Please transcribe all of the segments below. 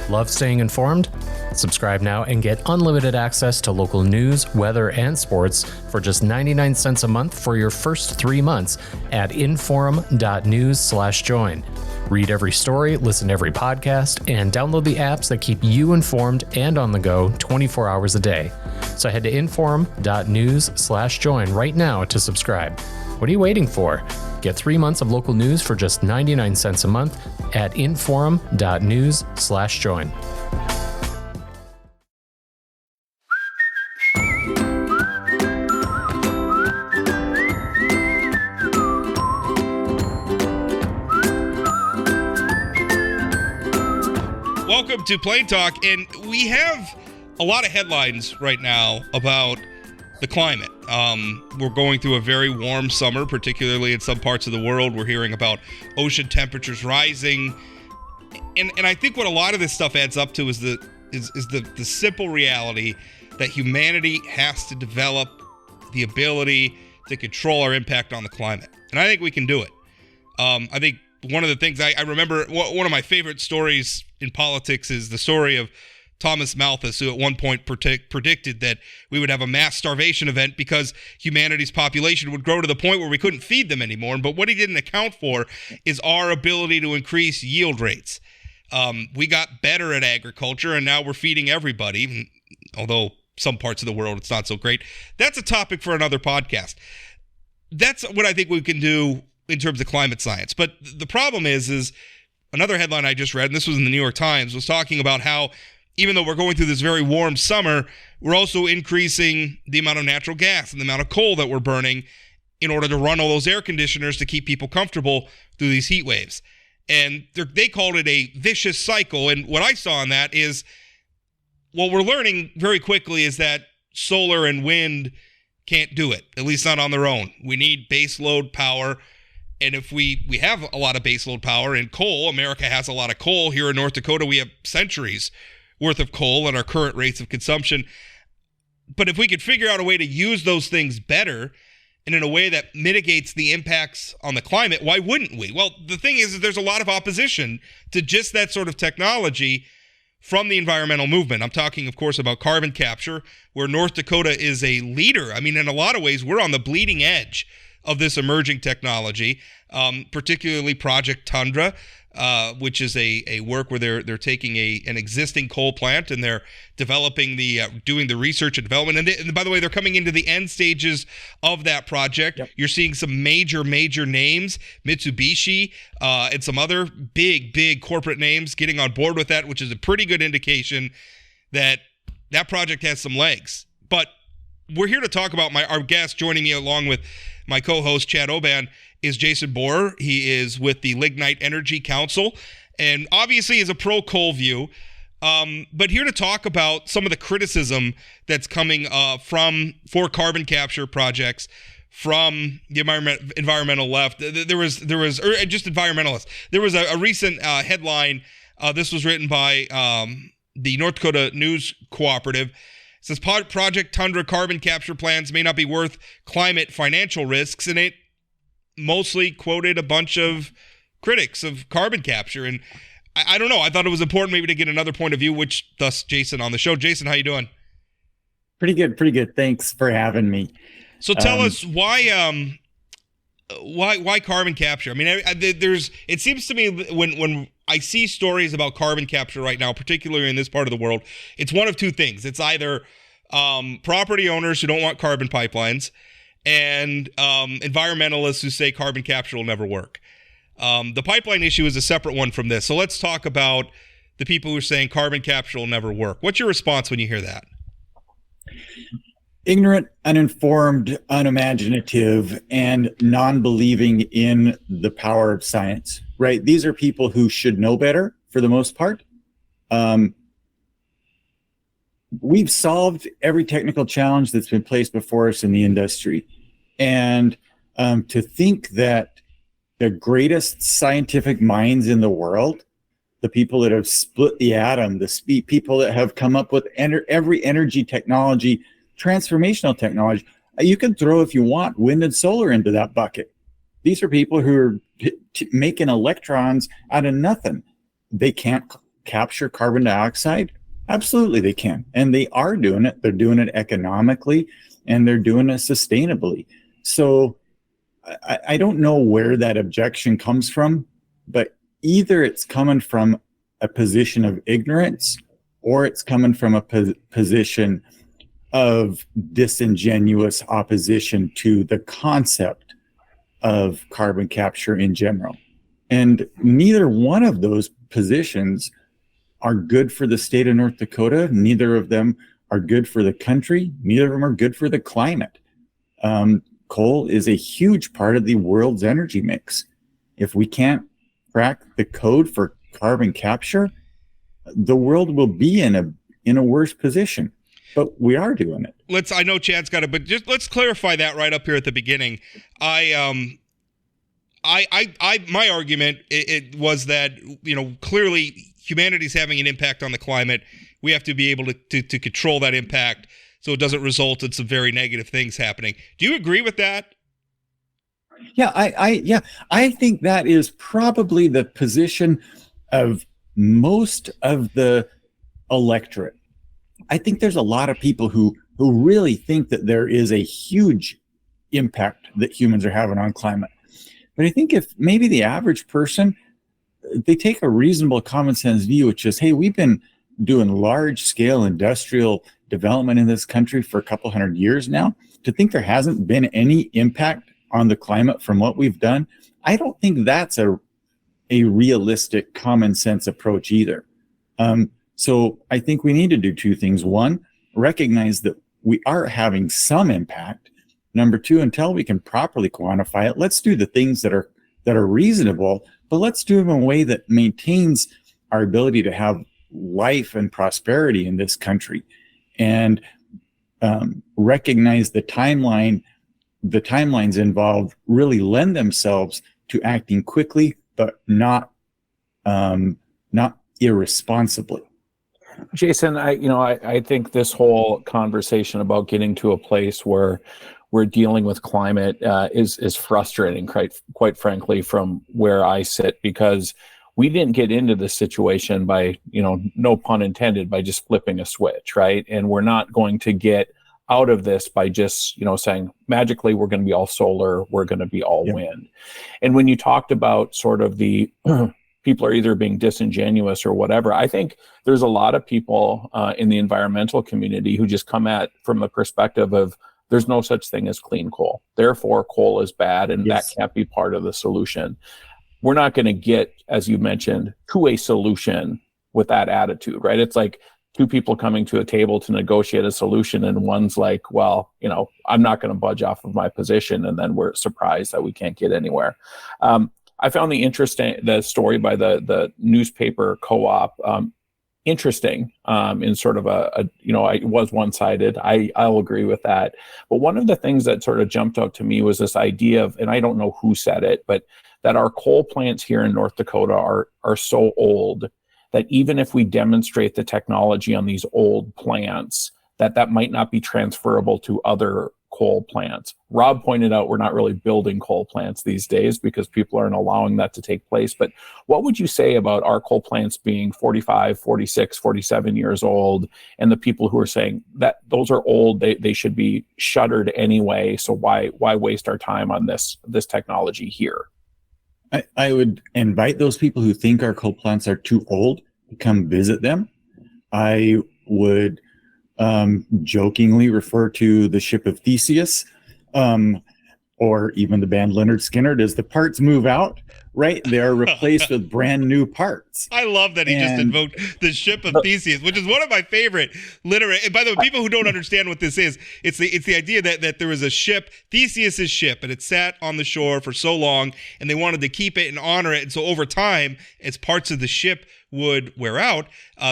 Love staying informed? Subscribe now and get unlimited access to local news, weather, and sports for just 99 cents a month for your first 3 months at inform.news/join. Read every story, listen to every podcast, and download the apps that keep you informed and on the go 24 hours a day. So head to inform.news/join right now to subscribe. What are you waiting for? Get 3 months of local news for just 99 cents a month at inform.news/join. Welcome to Plain Talk, and we have a lot of headlines right now about the climate. We're going through a very warm summer, particularly in some parts of the world. We're hearing about ocean temperatures rising, and I think what a lot of this stuff adds up to is the simple reality that humanity has to develop the ability to control our impact on the climate, and I think we can do it. I think one of the things I remember, one of my favorite stories in politics is the story of Thomas Malthus, who at one point predicted that we would have a mass starvation event because humanity's population would grow to the point where we couldn't feed them anymore. But what he didn't account for is our ability to increase yield rates. We got better at agriculture, and now we're feeding everybody, although some parts of the world it's not so great. That's a topic for another podcast. That's what I think we can do in terms of climate science. But the problem is another headline I just read, and this was in the New York Times, was talking about how even though we're going through this very warm summer, we're also increasing the amount of natural gas and the amount of coal that we're burning in order to run all those air conditioners to keep people comfortable through these heat waves. And they called it a vicious cycle. And what I saw in that is, what we're learning very quickly is that solar and wind can't do it, at least not on their own. We need base load power. And if we have a lot of baseload power in coal, America has a lot of coal. Here in North Dakota, we have centuries worth of coal at our current rates of consumption. But if we could figure out a way to use those things better and in a way that mitigates the impacts on the climate, why wouldn't we? Well, the thing is that there's a lot of opposition to just that sort of technology from the environmental movement. I'm talking, of course, about carbon capture, where North Dakota is a leader. I mean, in a lot of ways, we're on the bleeding edge of this emerging technology, particularly Project Tundra, which is a work where they're taking an existing coal plant and they're developing doing the research and development. And by the way, they're coming into the end stages of that project. Yep. You're seeing some major names, Mitsubishi, and some other big corporate names getting on board with that, which is a pretty good indication that that project has some legs. But we're here to talk about our guest. Joining me along with my co-host, Chad Oban, is Jason Bohrer. He is with the Lignite Energy Council and obviously is a pro-coal view, but here to talk about some of the criticism that's coming for carbon capture projects from the environmental left. There was just environmentalists. There was a recent headline. This was written by the North Dakota News Cooperative. It says Project Tundra carbon capture plans may not be worth climate financial risks, and it mostly quoted a bunch of critics of carbon capture. And I don't know. I thought it was important maybe to get another point of view, which thus Jason on the show. Jason, how you doing? Pretty good. Thanks for having me. So tell us why carbon capture? I mean, it seems to me when I see stories about carbon capture right now, particularly in this part of the world, it's one of two things. It's either property owners who don't want carbon pipelines and environmentalists who say carbon capture will never work. The pipeline issue is a separate one from this. So let's talk about the people who are saying carbon capture will never work. What's your response when you hear that? Ignorant, uninformed, unimaginative, and non-believing in the power of science, right? These are people who should know better for the most part. We've solved every technical challenge that's been placed before us in the industry. And to think that the greatest scientific minds in the world, the people that have split the atom, the people that have come up with every energy technology, transformational technology, you can throw, if you want, wind and solar into that bucket. These are people who are making electrons out of nothing. They can't capture carbon dioxide? Absolutely, they can. And they are doing it. They're doing it economically, and they're doing it sustainably. So I don't know where that objection comes from, but either it's coming from a position of ignorance, or it's coming from a position of disingenuous opposition to the concept of carbon capture in general. And neither one of those positions are good for the state of North Dakota. Neither of them are good for the country. Neither of them are good for the climate. Coal is a huge part of the world's energy mix. If we can't crack the code for carbon capture, the world will be in a worse position. But we are doing it. I know Chad's got it, but just let's clarify that right up here at the beginning. My argument it was that, clearly humanity's having an impact on the climate. We have to be able to control that impact so it doesn't result in some very negative things happening. Do you agree with that? Yeah, I think that is probably the position of most of the electorate. I think there's a lot of people who really think that there is a huge impact that humans are having on climate. But I think if maybe the average person, they take a reasonable common sense view, which is, hey, we've been doing large scale industrial development in this country for a couple hundred years now. To think there hasn't been any impact on the climate from what we've done, I don't think that's a realistic common sense approach either. So I think we need to do two things. One, recognize that we are having some impact. Number two, until we can properly quantify it, let's do the things that are reasonable, but let's do them in a way that maintains our ability to have life and prosperity in this country, and recognize the timelines involved really lend themselves to acting quickly, but not irresponsibly. Jason, I think this whole conversation about getting to a place where we're dealing with climate is frustrating, quite frankly, from where I sit, because we didn't get into this situation by, no pun intended, by just flipping a switch, right? And we're not going to get out of this by just, saying magically we're going to be all solar, we're going to be all wind. And when you talked about sort of the people are either being disingenuous or whatever, I think there's a lot of people in the environmental community who just come at from a perspective of there's no such thing as clean coal. Therefore, coal is bad, and that can't be part of the solution. We're not going to get, as you mentioned, to a solution with that attitude, right? It's like two people coming to a table to negotiate a solution, and one's like, well, I'm not going to budge off of my position, and then we're surprised that we can't get anywhere. I found the story by the newspaper co-op interesting in sort of it was one-sided. I'll agree with that. But one of the things that sort of jumped out to me was this idea of, and I don't know who said it, but that our coal plants here in North Dakota are so old that even if we demonstrate the technology on these old plants, that might not be transferable to other coal plants. Rob pointed out we're not really building coal plants these days because people aren't allowing that to take place. But what would you say about our coal plants being 45, 46, 47 years old, and the people who are saying that those are old, they should be shuttered anyway, so why waste our time on this technology here? I would invite those people who think our coal plants are too old to come visit them. I would jokingly refer to the ship of Theseus, or even the band Leonard Skinner, as the parts move out, right? They're replaced with brand new parts. I love that he just invoked the ship of Theseus, which is one of my favorite literary. And by the way, people who don't understand what this is, it's the idea that there was a ship, Theseus's ship, and it sat on the shore for so long, and they wanted to keep it and honor it. And so over time, as parts of the ship would wear out,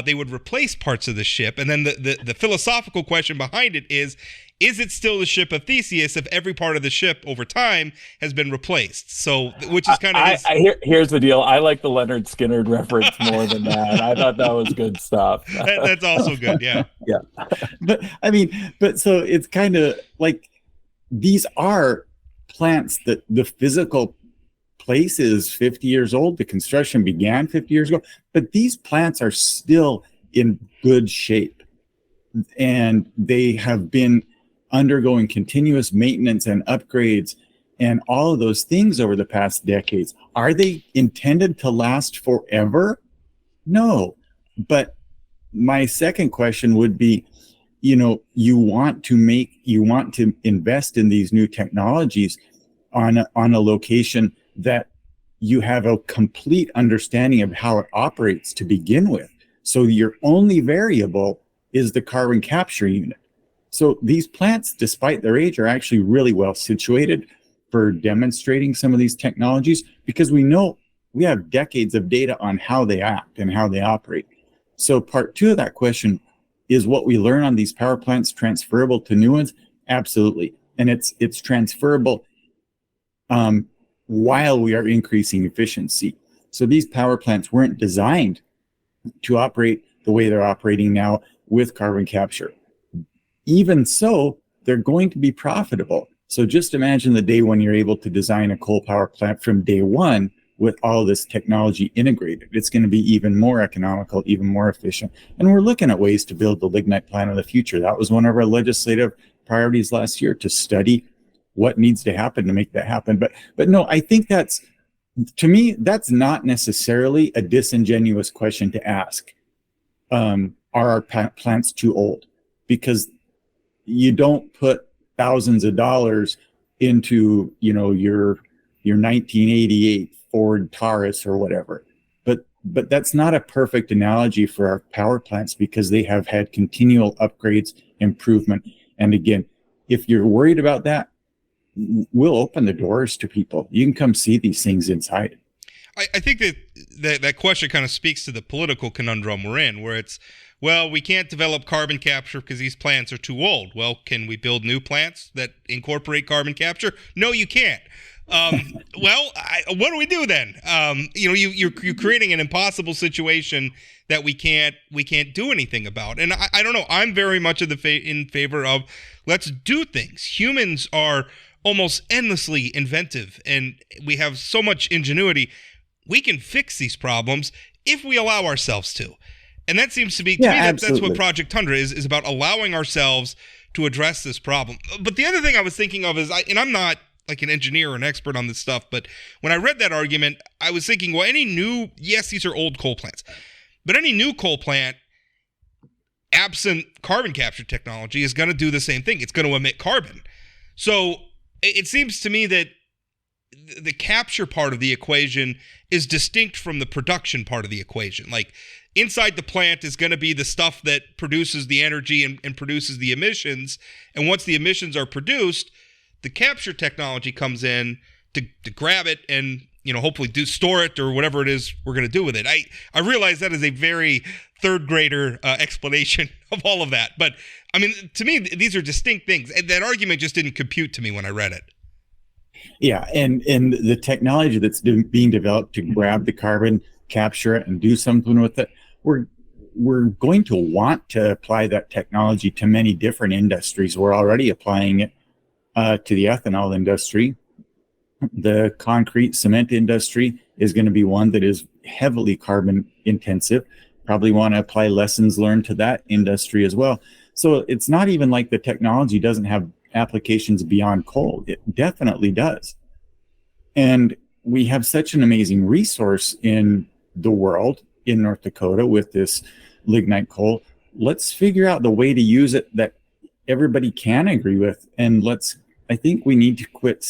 they would replace parts of the ship. And then the philosophical question behind it is it still the ship of Theseus if every part of the ship over time has been replaced? So, which is kind of here's the deal. I like the Leonard Skinner reference more than that. I thought that was good stuff. That's also good. Yeah. Yeah. But so it's kind of like these are plants that the physical place is 50 years old. The construction began 50 years ago, but these plants are still in good shape. And they have been undergoing continuous maintenance and upgrades and all of those things over the past decades. Are they intended to last forever? No. But my second question would be, you want to invest in these new technologies on a location that you have a complete understanding of how it operates to begin with. So your only variable is the carbon capture unit. So these plants, despite their age, are actually really well situated for demonstrating some of these technologies, because we know we have decades of data on how they act and how they operate. So part two of that question is, what we learn on these power plants transferable to new ones? Absolutely. And it's transferable while we are increasing efficiency. So these power plants weren't designed to operate the way they're operating now with carbon capture. Even so, they're going to be profitable. So just imagine the day when you're able to design a coal power plant from day one with all this technology integrated. It's going to be even more economical, even more efficient. And we're looking at ways to build the lignite plant of the future. That was one of our legislative priorities last year, to study what needs to happen to make that happen. But no, I think to me, that's not necessarily a disingenuous question to ask. Are our plants too old? Because you don't put thousands of dollars into, your 1988 Ford Taurus or whatever. But that's not a perfect analogy for our power plants, because they have had continual upgrades, improvement. And again, if you're worried about that, we'll open the doors to people. You can come see these things inside. I think that question kind of speaks to the political conundrum we're in, where it's, well, we can't develop carbon capture because these plants are too old. Well, can we build new plants that incorporate carbon capture? No, you can't. Well, what do we do then? You're creating an impossible situation that we can't do anything about. And I don't know. I'm very much in favor of, let's do things. Humans are almost endlessly inventive, and we have so much ingenuity. We can fix these problems if we allow ourselves to. And that seems to be, to me, that's what Project Tundra is about, allowing ourselves to address this problem. But the other thing I was thinking of is, and I'm not like an engineer or an expert on this stuff, but when I read that argument, I was thinking, well, yes, these are old coal plants, but any new coal plant, absent carbon capture technology, is going to do the same thing. It's going to emit carbon. So it seems to me that the capture part of the equation is distinct from the production part of the equation. Like, inside the plant is going to be the stuff that produces the energy and produces the emissions. And once the emissions are produced, the capture technology comes in to grab it and, hopefully store it or whatever it is we're going to do with it. I realize that is a very third grader explanation of all of that. But I mean, to me, these are distinct things. And that argument just didn't compute to me when I read it. Yeah. And the technology that's being developed to grab the carbon, capture it, and do something with it, we're going to want to apply that technology to many different industries. We're already applying it to the ethanol industry. The concrete cement industry is going to be one that is heavily carbon intensive. Probably want to apply lessons learned to that industry as well. So it's not even like the technology doesn't have applications beyond coal. It definitely does. And we have such an amazing resource in the world, in North Dakota, with this lignite coal. Let's figure out the way to use it that everybody can agree with. And I think we need to quit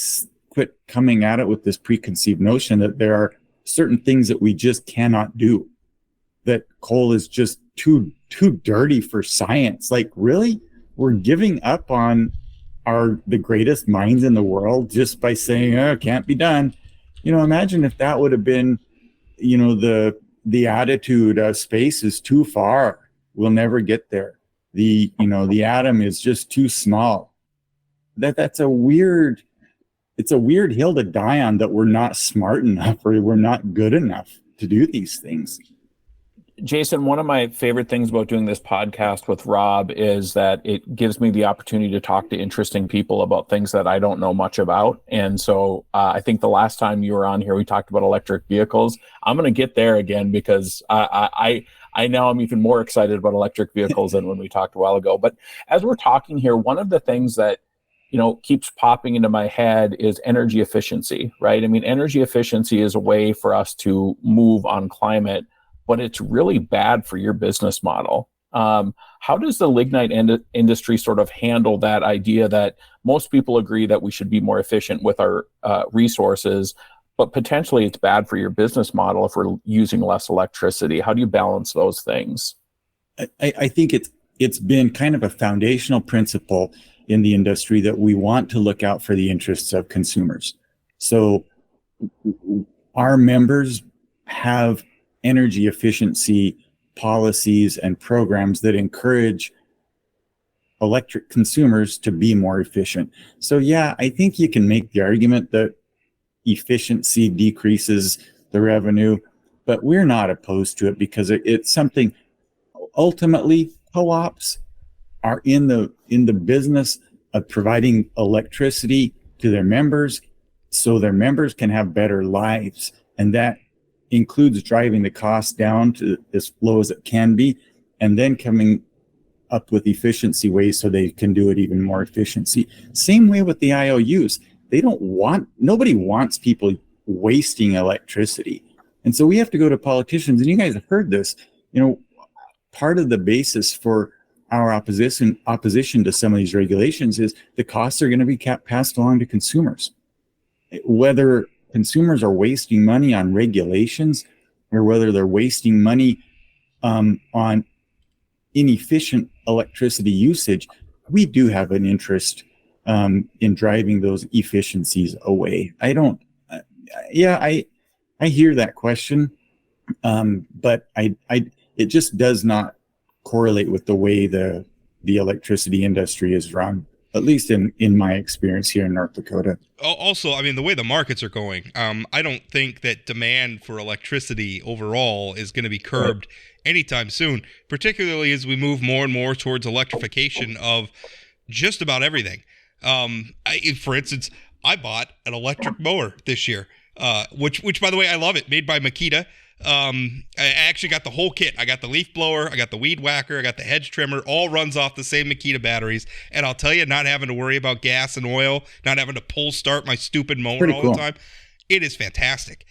coming at it with this preconceived notion that there are certain things that we just cannot do, that coal is just too dirty for science. Like, really? We're giving up on the greatest minds in the world just by saying, oh, it can't be done. Imagine if that would have been, the attitude of space is too far. We'll never get there. The atom is just too small. It's a weird hill to die on, that we're not smart enough or we're not good enough to do these things. Jason, one of my favorite things about doing this podcast with Rob is that it gives me the opportunity to talk to interesting people about things that I don't know much about. And so I think the last time you were on here, we talked about electric vehicles. I'm going to get there again because I now am even more excited about electric vehicles than when we talked a while ago. But as we're talking here, one of the things that keeps popping into my head is energy efficiency, right? I mean, energy efficiency is a way for us to move on climate, but it's really bad for your business model. How does the lignite industry sort of handle that idea that most people agree that we should be more efficient with our resources, but potentially it's bad for your business model if we're using less electricity? How do you balance those things? I think it's been kind of a foundational principle in the industry that we want to look out for the interests of consumers. So our members have energy efficiency policies and programs that encourage electric consumers to be more efficient. So yeah, I think you can make the argument that efficiency decreases the revenue, but we're not opposed to it because it's something. Ultimately, co-ops are in the business of providing electricity to their members so their members can have better lives. And that includes driving the cost down to as low as it can be, and then coming up with efficiency ways so they can do it even more efficiency. Same way with the IOUs. Nobody wants people wasting electricity. And so we have to go to politicians, and you guys have heard this, part of the basis for our opposition to some of these regulations is the costs are going to be passed along to consumers. Whether consumers are wasting money on regulations or whether they're wasting money on inefficient electricity usage, we do have an interest in driving those efficiencies away. I hear that question, but it just does not correlate with the way the electricity industry is run, at least in my experience here in North Dakota. Also, I mean, the way the markets are going, I don't think that demand for electricity overall is going to be curbed anytime soon, particularly as we move more and more towards electrification of just about everything. For instance, I bought an electric mower this year, which by the way, I love it, made by Makita. I actually got the whole kit. I got the leaf blower, I got the weed whacker, I got the hedge trimmer, all runs off the same Makita batteries. And I'll tell you, not having to worry about gas and oil, not having to pull start my stupid mower all the time, it is fantastic.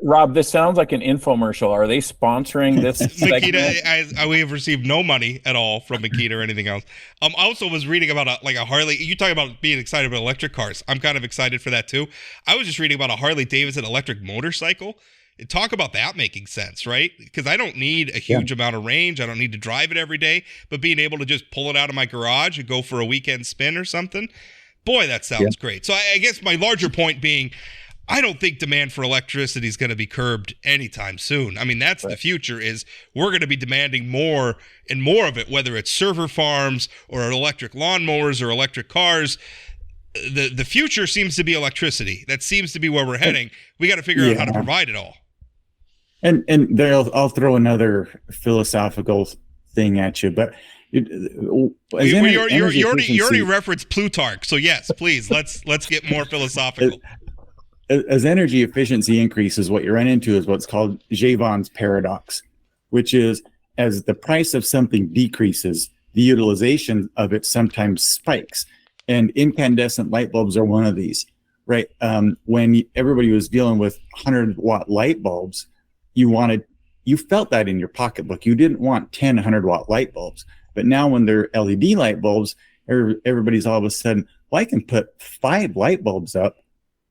Rob, this sounds like an infomercial. Are they sponsoring this Makita? We have received no money at all from Makita or anything else. I also was reading about a Harley. You talk about being excited about electric cars. I'm kind of excited for that too. I was just reading about a Harley Davidson electric motorcycle. Talk about that making sense, right? Because I don't need a huge amount of range. I don't need to drive it every day, but being able to just pull it out of my garage and go for a weekend spin or something, boy, that sounds great. So I guess my larger point being, I don't think demand for electricity is going to be curbed anytime soon. I mean, that's the future. Is we're going to be demanding more and more of it, whether it's server farms or electric lawnmowers or electric cars. The future seems to be electricity. That seems to be where we're heading. We got to figure out how to provide it all. And there, I'll throw another philosophical thing at you, but you already referenced Plutarch, so yes, please let's get more philosophical. As energy efficiency increases, what you run into is what's called Jevons paradox, which is as the price of something decreases, the utilization of it sometimes spikes, and incandescent light bulbs are one of these. Right? When everybody was dealing with 100-watt light bulbs, you felt that in your pocketbook. You didn't want 10 100-watt light bulbs. But now when they're LED light bulbs, everybody's all of a sudden, well, I can put 5 light bulbs up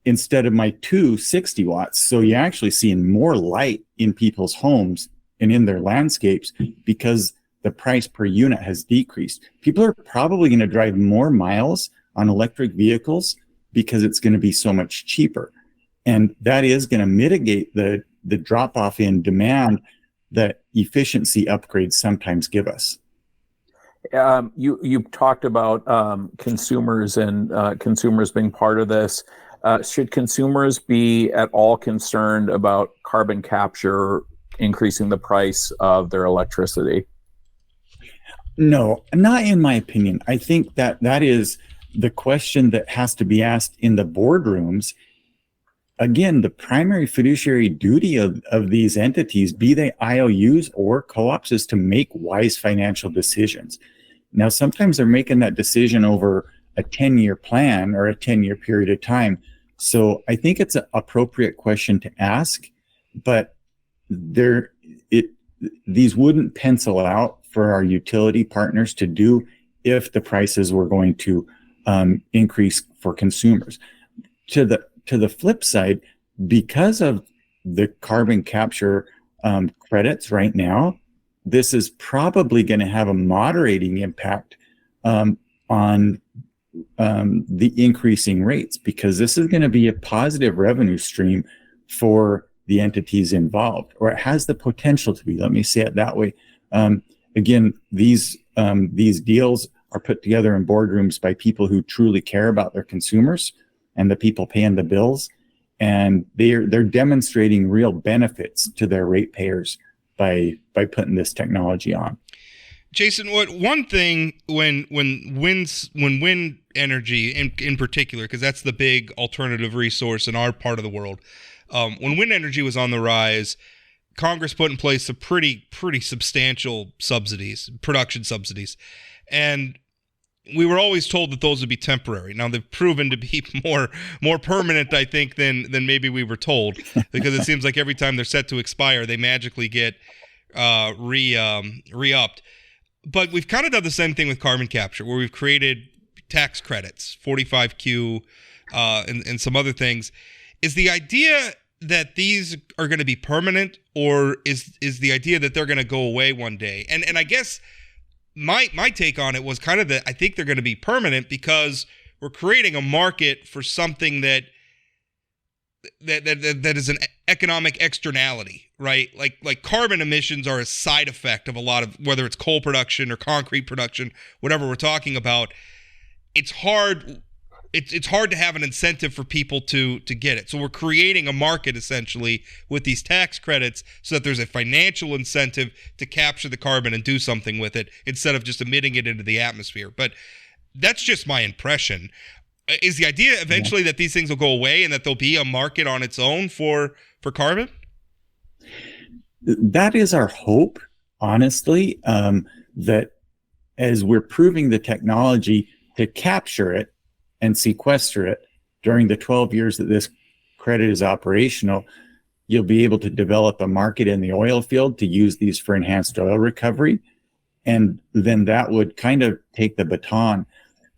instead of my 2 60 watts. So you're actually seeing more light in people's homes and in their landscapes because the price per unit has decreased. People are probably going to drive more miles on electric vehicles because it's going to be so much cheaper. And that is going to mitigate the drop off in demand that efficiency upgrades sometimes give us. You talked about consumers and consumers being part of this. Should consumers be at all concerned about carbon capture increasing the price of their electricity? No, not in my opinion. I think that is the question that has to be asked in the boardrooms. Again, the primary fiduciary duty of these entities, be they IOUs or co-ops, is to make wise financial decisions. Now, sometimes they're making that decision over a 10-year plan or a 10-year period of time. So I think it's an appropriate question to ask, but these wouldn't pencil out for our utility partners to do if the prices were going to increase for consumers. To the flip side, because of the carbon capture credits right now, this is probably going to have a moderating impact on the increasing rates, because this is going to be a positive revenue stream for the entities involved, or it has the potential to be. Let me say it that way. Again, these deals are put together in boardrooms by people who truly care about their consumers and the people paying the bills, and they're demonstrating real benefits to their ratepayers by putting this technology on. Jason, one thing when wind energy in particular, because that's the big alternative resource in our part of the world, when wind energy was on the rise, Congress put in place some pretty substantial subsidies, production subsidies, and we were always told that those would be temporary. Now they've proven to be more permanent, I think, than maybe we were told, because it seems like every time they're set to expire, they magically get re-upped. But we've kind of done the same thing with carbon capture, where we've created tax credits, 45Q, and some other things. Is the idea that these are going to be permanent, or is the idea that they're going to go away one day? And I guess my take on it was kind of that I think they're going to be permanent, because we're creating a market for something that is an economic externality, right? Like carbon emissions are a side effect of a lot of, whether it's coal production or concrete production, whatever we're talking about. It's hard to have an incentive for people to get it. So we're creating a market essentially with these tax credits so that there's a financial incentive to capture the carbon and do something with it instead of just emitting it into the atmosphere. But that's just my impression. Is the idea eventually that these things will go away and that there'll be a market on its own for carbon? That is our hope, honestly, that as we're proving the technology to capture it and sequester it during the 12 years that this credit is operational, you'll be able to develop a market in the oil field to use these for enhanced oil recovery. And then that would kind of take the baton.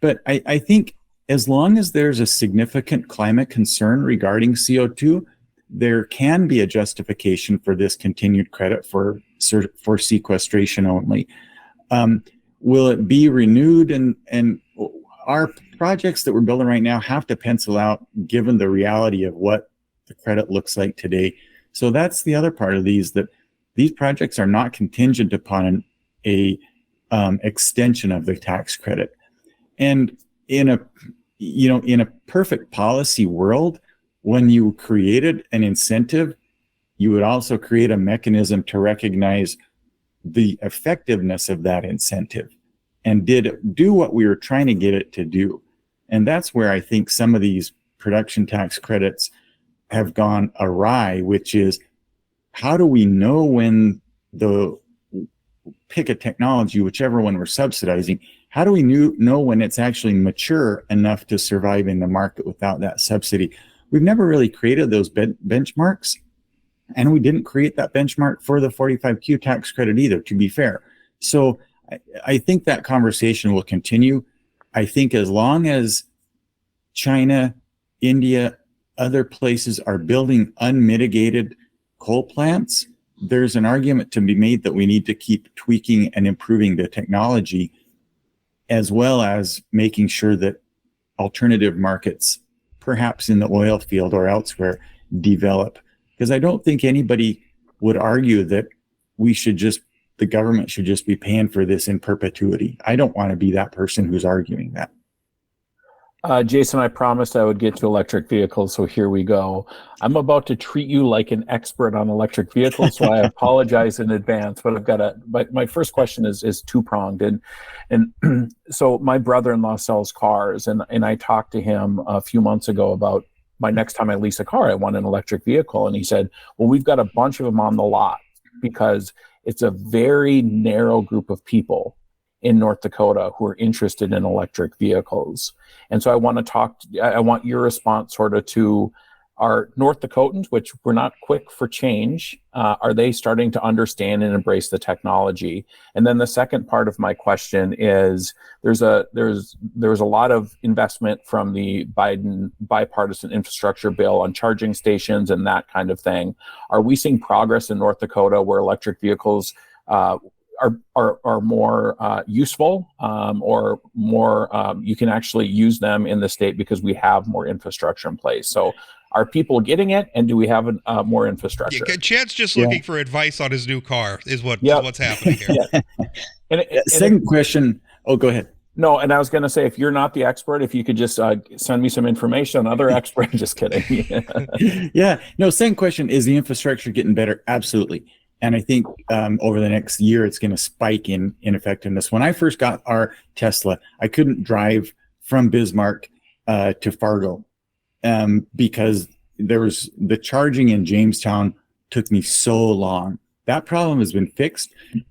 But I think as long as there's a significant climate concern regarding CO2, there can be a justification for this continued credit for sequestration only. Will it be renewed? And our projects that we're building right now have to pencil out given the reality of what the credit looks like today. So that's the other part of these, that these projects are not contingent upon a extension of the tax credit. And in a perfect policy world, when you created an incentive, you would also create a mechanism to recognize the effectiveness of that incentive and did it do what we were trying to get it to do. And that's where I think some of these production tax credits have gone awry, which is, how do we know when pick a technology, whichever one we're subsidizing, how do we know when it's actually mature enough to survive in the market without that subsidy? We've never really created those benchmarks, and we didn't create that benchmark for the 45Q tax credit either, to be fair. So I think that conversation will continue. I think as long as China, India, other places are building unmitigated coal plants, there's an argument to be made that we need to keep tweaking and improving the technology, as well as making sure that alternative markets, perhaps in the oil field or elsewhere, develop. Because I don't think anybody would argue that the government should just be paying for this in perpetuity. I don't want to be that person who's arguing that. Jason, I promised I would get to electric vehicles, so here we go. I'm about to treat you like an expert on electric vehicles, so I apologize in advance. But my first question is two-pronged, and so my brother-in-law sells cars, and I talked to him a few months ago about my next time I lease a car, I want an electric vehicle, and he said, "Well, we've got a bunch of them on the lot because it's a very narrow group of people in North Dakota who are interested in electric vehicles." And so I want your response sort of to, our North Dakotans, which we're not quick for change, are they starting to understand and embrace the technology? And then the second part of my question is, there's a lot of investment from the Biden bipartisan infrastructure bill on charging stations and that kind of thing. Are we seeing progress in North Dakota where electric vehicles are more useful, or more you can actually use them in the state because we have more infrastructure in place? So are people getting it, and do we have more infrastructure? Yeah, Chad's just looking for advice on his new car is what's happening here. Second question. Oh, go ahead. No, and I was going to say, if you're not the expert, if you could just send me some information on other experts. Just kidding. Yeah. No, second question, is the infrastructure getting better? Absolutely. And I think over the next year, it's going to spike in effectiveness. When I first got our Tesla, I couldn't drive from Bismarck to Fargo because there was the charging in Jamestown took me so long. That problem has been fixed.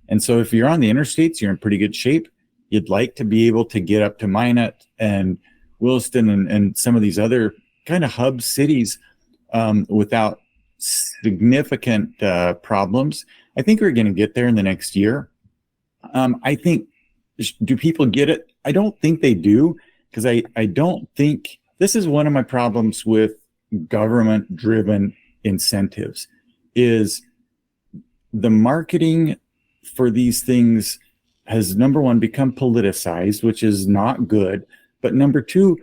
And so if you're on the interstates, you're in pretty good shape. You'd like to be able to get up to Minot and Williston and some of these other kind of hub cities without significant problems. I think we're going to get there in the next year. I think, do people get it? I don't think they do, because I don't think, this is one of my problems with government driven incentives, is the marketing for these things has, number one, become politicized, which is not good. But number two,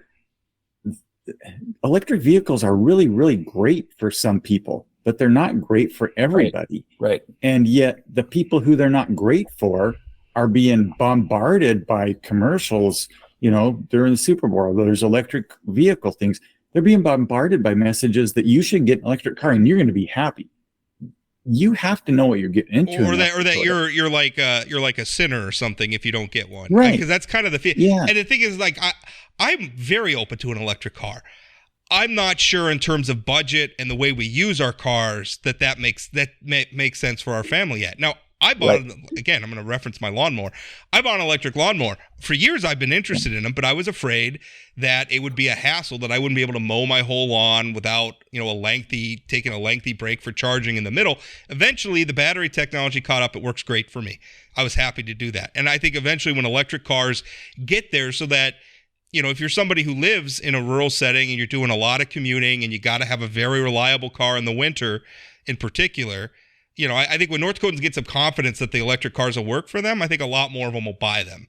electric vehicles are really, really great for some people, but they're not great for everybody. Right. And yet the people who they're not great for are being bombarded by commercials, during the Super Bowl. There's electric vehicle things. They're being bombarded by messages that you should get an electric car and you're going to be happy. You have to know what you're getting into. Or that you're like a sinner or something if you don't get one. Right. Because that's kind of the feel. Yeah. And the thing is, like, I'm very open to an electric car. I'm not sure in terms of budget and the way we use our cars that makes sense for our family yet. Now, I bought, again, I'm going to reference my lawnmower. I bought an electric lawnmower. For years, I've been interested in them, but I was afraid that it would be a hassle, that I wouldn't be able to mow my whole lawn without, taking a lengthy break for charging in the middle. Eventually, the battery technology caught up. It works great for me. I was happy to do that. And I think eventually when electric cars get there, so that, if you're somebody who lives in a rural setting and you're doing a lot of commuting and you got to have a very reliable car in the winter in particular, I think when North Dakotans get some confidence that the electric cars will work for them, I think a lot more of them will buy them.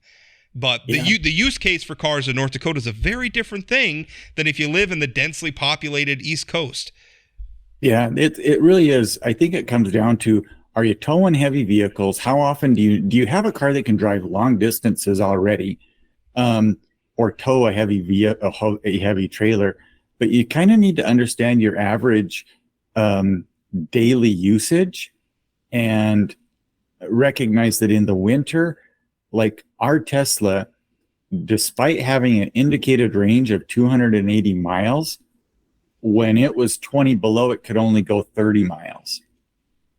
But the use case for cars in North Dakota is a very different thing than if you live in the densely populated East Coast. Yeah, it really is. I think it comes down to, are you towing heavy vehicles? How often do you have a car that can drive long distances already, or tow a heavy trailer? But you kind of need to understand your average daily usage and recognize that in the winter, like our Tesla, despite having an indicated range of 280 miles, when it was 20 below, it could only go 30 miles.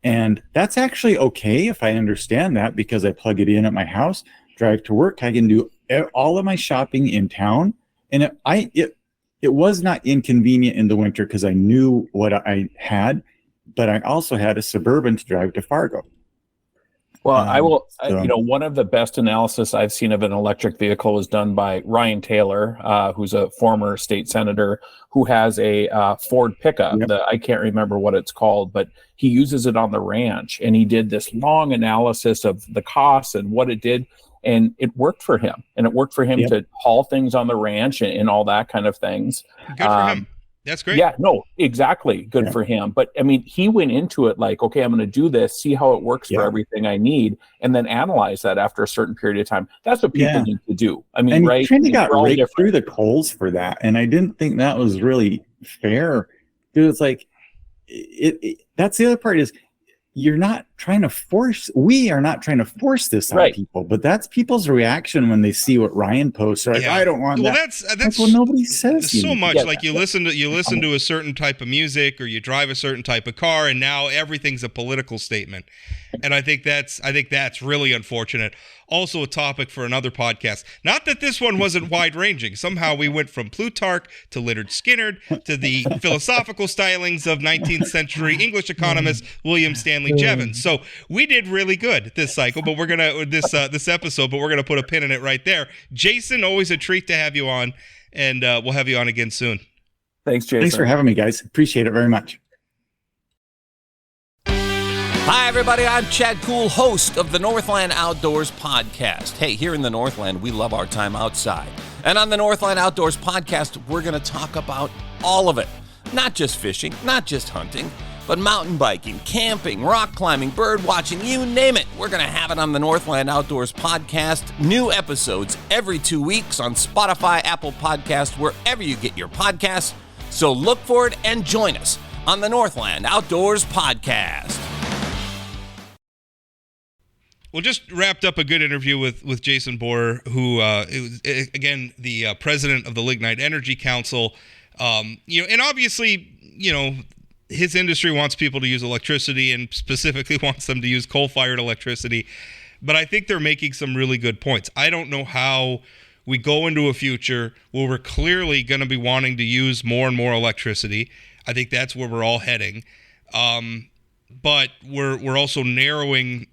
And that's actually okay if I understand that, because I plug it in at my house, drive to work, I can do all of my shopping in town. And it was not inconvenient in the winter because I knew what I had, but I also had a Suburban to drive to Fargo. Well, I will, one of the best analysis I've seen of an electric vehicle was done by Ryan Taylor, who's a former state senator who has a Ford pickup. Yep. I can't remember what it's called, but he uses it on the ranch. And he did this long analysis of the costs and what it did. And it worked for him. And it worked for him to haul things on the ranch and all that kind of things. Good for him. That's great. Yeah, no, exactly. Good for him. But I mean, he went into it like, okay, I'm going to do this, see how it works for everything I need, and then analyze that after a certain period of time. That's what people need to do. I mean, and right? he kind of got raked through the coals for that. And I didn't think that was really fair. It was like, that's the other part is, we are not trying to force this on people, but that's people's reaction when they see what Ryan posts. Like, I don't want that. That's well, nobody says so much. Like you listen to a certain type of music, or you drive a certain type of car, and now everything's a political statement. And I think that's really unfortunate. Also a topic for another podcast. Not that this one wasn't wide-ranging. Somehow we went from Plutarch to Leonard Skinner to the philosophical stylings of 19th century English economist William Stanley Jevons. So we did really good this cycle, but we're gonna this episode, but we're gonna put a pin in it right there. Jason, always a treat to have you on, and we'll have you on again soon. Thanks, Jason. Thanks for having me, guys. Appreciate it very much. Hi, everybody. I'm Chad Kuhl, host of the Northland Outdoors podcast. Hey, here in the Northland, we love our time outside. And on the Northland Outdoors podcast, we're going to talk about all of it. Not just fishing, not just hunting, but mountain biking, camping, rock climbing, bird watching, you name it. We're going to have it on the Northland Outdoors podcast. New episodes every 2 weeks on Spotify, Apple Podcasts, wherever you get your podcasts. So look for it and join us on the Northland Outdoors podcast. Well, just wrapped up a good interview with Jason Bohrer, who is again the president of the Lignite Energy Council. And obviously, his industry wants people to use electricity, and specifically wants them to use coal-fired electricity. But I think they're making some really good points. I don't know how we go into a future where we're clearly going to be wanting to use more and more electricity. I think that's where we're all heading. But we're also narrowing,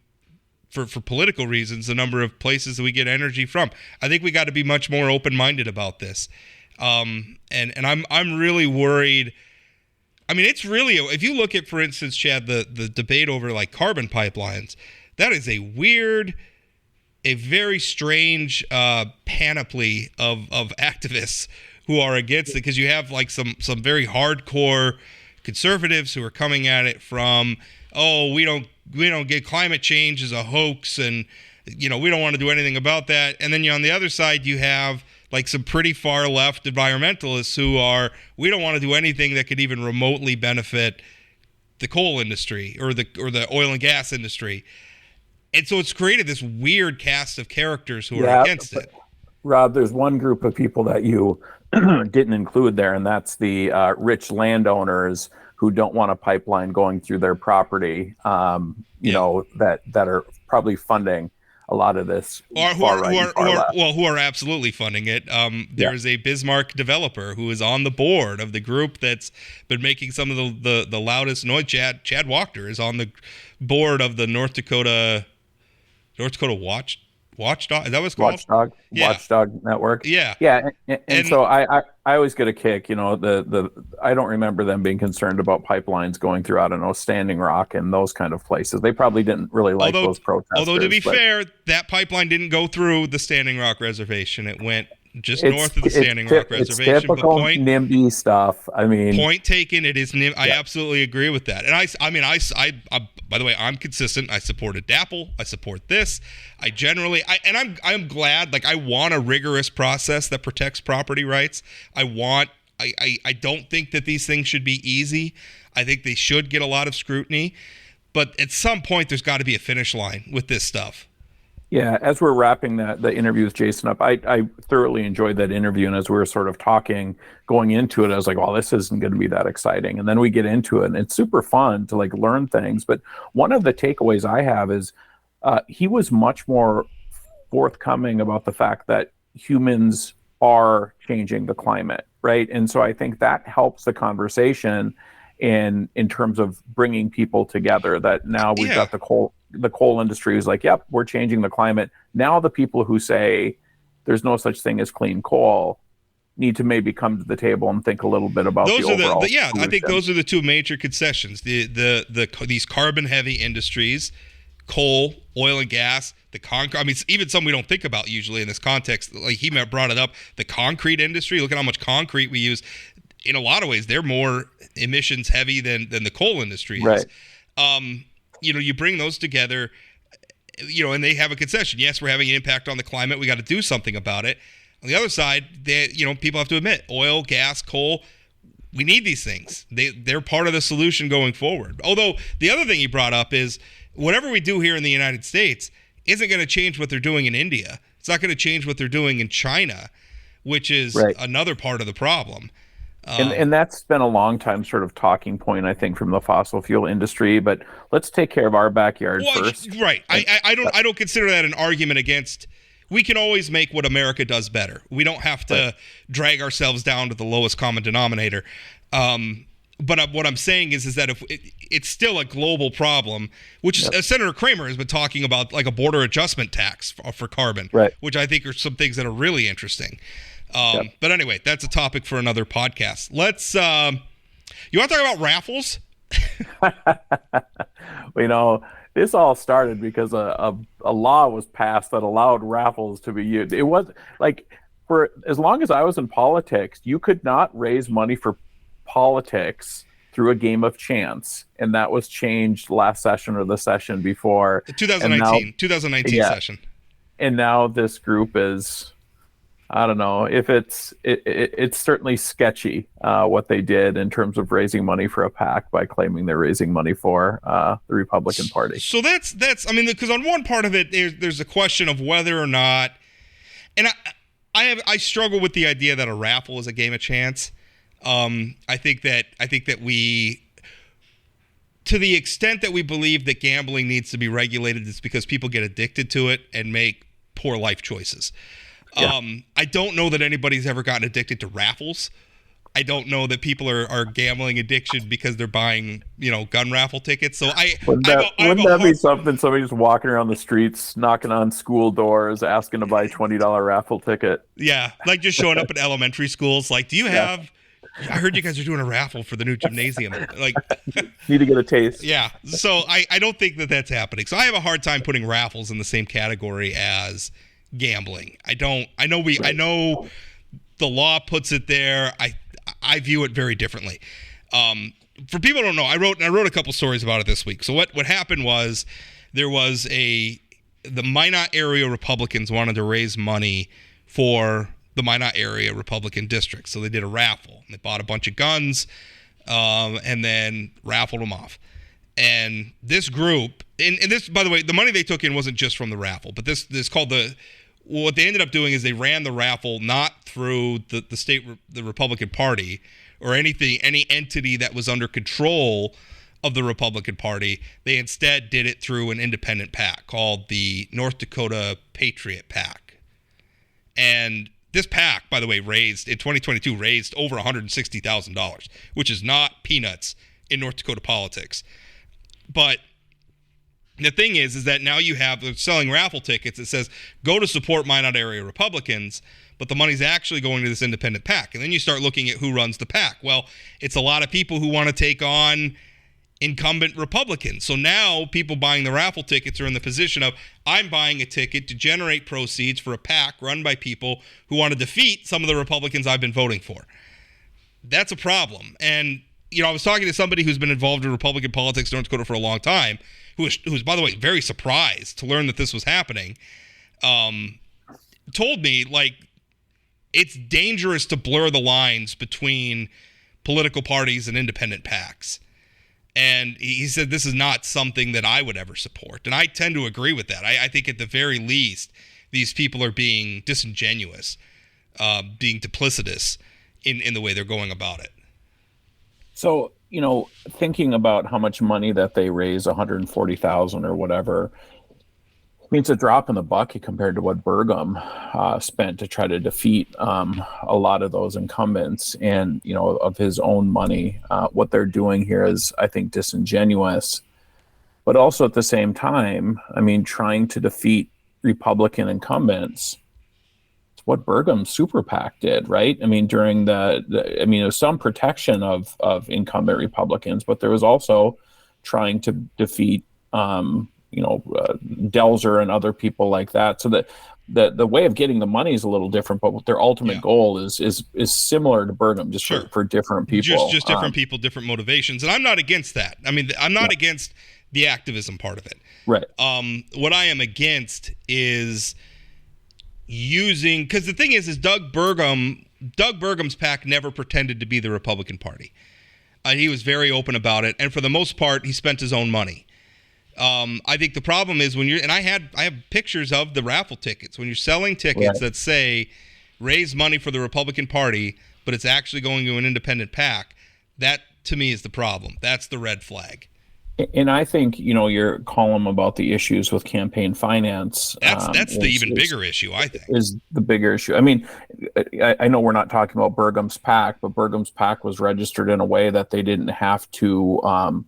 for political reasons, the number of places that we get energy from. I think we got to be much more open-minded about this. And I'm really worried. I mean, it's really, if you look at, for instance, Chad, the debate over like carbon pipelines, that is a very strange panoply of activists who are against it, because you have like some very hardcore conservatives who are coming at it from, we don't get climate change as a hoax, and we don't want to do anything about that. And then on the other side, you have like some pretty far left environmentalists who are, we don't want to do anything that could even remotely benefit the coal industry or the oil and gas industry. And so it's created this weird cast of characters who are against it. Rob, there's one group of people that you didn't include there, and that's the rich landowners who don't want a pipeline going through their property, that are probably funding a lot of this. Or who are absolutely funding it. There is a Bismarck developer who is on the board of the group that's been making some of the loudest noise. Chad Wachter is on the board of the North Dakota Watchdog. Is that what it's called? Watchdog Network. Yeah. And so I always get a kick. I don't remember them being concerned about pipelines going through, I don't know, Standing Rock and those kind of places. They probably didn't really like those protesters. Although to be fair, that pipeline didn't go through the Standing Rock Reservation. It went just north of the Standing Rock Reservation. It's typical NIMBY stuff. I mean, point taken. It is NIMBY. I absolutely agree with that. And I by the way, I'm consistent. I supported DAPL. I support this. I'm glad. Like, I want a rigorous process that protects property rights. I don't think that these things should be easy. I think they should get a lot of scrutiny. But at some point, there's got to be a finish line with this stuff. Yeah, as we're wrapping the interview with Jason up, I thoroughly enjoyed that interview. And as we were sort of talking, going into it, I was like, well, this isn't going to be that exciting. And then we get into it, and it's super fun to like learn things. But one of the takeaways I have is he was much more forthcoming about the fact that humans are changing the climate, right? And so I think that helps the conversation in terms of bringing people together, that now we've got the coal industry who's like, yep, we're changing the climate. Now the people who say there's no such thing as clean coal need to maybe come to the table and think a little bit about the overall solution. I think those are the two major concessions. These carbon heavy industries, coal, oil and gas, the concrete. I mean, even some we don't think about usually in this context. Like he brought it up, the concrete industry. Look at how much concrete we use. in a lot of ways, they're more emissions heavy than the coal industry is. Right. You bring those together, and they have a concession. Yes, we're having an impact on the climate. We got to do something about it. On the other side, people have to admit, oil, gas, coal, we need these things. They're part of the solution going forward. Although the other thing he brought up is whatever we do here in the United States isn't going to change what they're doing in India. It's not going to change what they're doing in China, which is another part of the problem. And that's been a long time sort of talking point, I think, from the fossil fuel industry. But let's take care of our backyard first. Right. I don't consider that an argument against. We can always make what America does better. We don't have to drag ourselves down to the lowest common denominator. But what I'm saying is that if it's still a global problem, which Senator Kramer has been talking about, like a border adjustment tax for carbon, which I think are some things that are really interesting. But anyway, that's a topic for another podcast. Let's. You want to talk about raffles? This all started because a law was passed that allowed raffles to be used. It was like, for as long as I was in politics, you could not raise money for politics through a game of chance, and that was changed last session or the session before. 2019 session. And now this group is, I don't know if it's certainly sketchy what they did in terms of raising money for a PAC by claiming they're raising money for the Republican Party. So that's because on one part of it there's a question of whether or not, and I struggle with the idea that a raffle is a game of chance. I think that we, to the extent that we believe that gambling needs to be regulated, it's because people get addicted to it and make poor life choices. I don't know that anybody's ever gotten addicted to raffles. I don't know that people are gambling addiction because they're buying, gun raffle tickets. So wouldn't that be something? Somebody just walking around the streets, knocking on school doors, asking to buy a $20 raffle ticket. Yeah, like just showing up at elementary schools. Like, do you have? I heard you guys are doing a raffle for the new gymnasium. Like, need to get a taste. Yeah. So I don't think that that's happening. So I have a hard time putting raffles in the same category as gambling. I know the law puts it there. I view it very differently. For people who don't know, I wrote a couple stories about it this week. So what happened was there was the Minot area Republicans wanted to raise money for the Minot area Republican district. So they did a raffle. They bought a bunch of guns and then raffled them off. And this group, and this, by the way, the money they took in wasn't just from the raffle, but this called what they ended up doing is they ran the raffle not through the Republican Party or any entity that was under control of the Republican Party. They instead did it through an independent PAC called the North Dakota Patriot PAC. And this PAC, by the way, raised in 2022 over $160,000, which is not peanuts in North Dakota politics. But the thing is that now they're selling raffle tickets. It says, go to support Minot area Republicans, but the money's actually going to this independent PAC. And then you start looking at who runs the PAC. Well, it's a lot of people who want to take on incumbent Republicans. So now people buying the raffle tickets are in the position of, I'm buying a ticket to generate proceeds for a PAC run by people who want to defeat some of the Republicans I've been voting for. That's a problem. And, I was talking to somebody who's been involved in Republican politics in North Dakota for a long time, who was, by the way, very surprised to learn that this was happening, told me, like, it's dangerous to blur the lines between political parties and independent PACs. And he said this is not something that I would ever support. And I tend to agree with that. I think at the very least, these people are being disingenuous, being duplicitous in the way they're going about it. So, thinking about how much money that they raise, $140,000 or whatever, means a drop in the bucket compared to what Burgum spent to try to defeat a lot of those incumbents, and of his own money. What they're doing here is, I think, disingenuous, but also at the same time, trying to defeat Republican incumbents. It's what Burgum's super PAC did, right? During there was some protection of incumbent Republicans, but there was also trying to defeat Delzer and other people like that. So that the way of getting the money is a little different, but their ultimate goal is similar to Burgum, just for different people. Just different people, different motivations. And I'm not against that. I mean, I'm not against the activism part of it. Right. What I am against is using, because the thing is Doug Burgum's PAC never pretended to be the Republican Party. He was very open about it, and for the most part, he spent his own money. I think the problem is when I have pictures of the raffle tickets. When you're selling tickets that say raise money for the Republican Party, but it's actually going to an independent PAC, that to me is the problem. That's the red flag. And I think, your column about the issues with campaign finance. That's the even bigger issue, I think. Is the bigger issue. I mean, I know we're not talking about Burgum's PAC, but Burgum's PAC was registered in a way that they didn't have to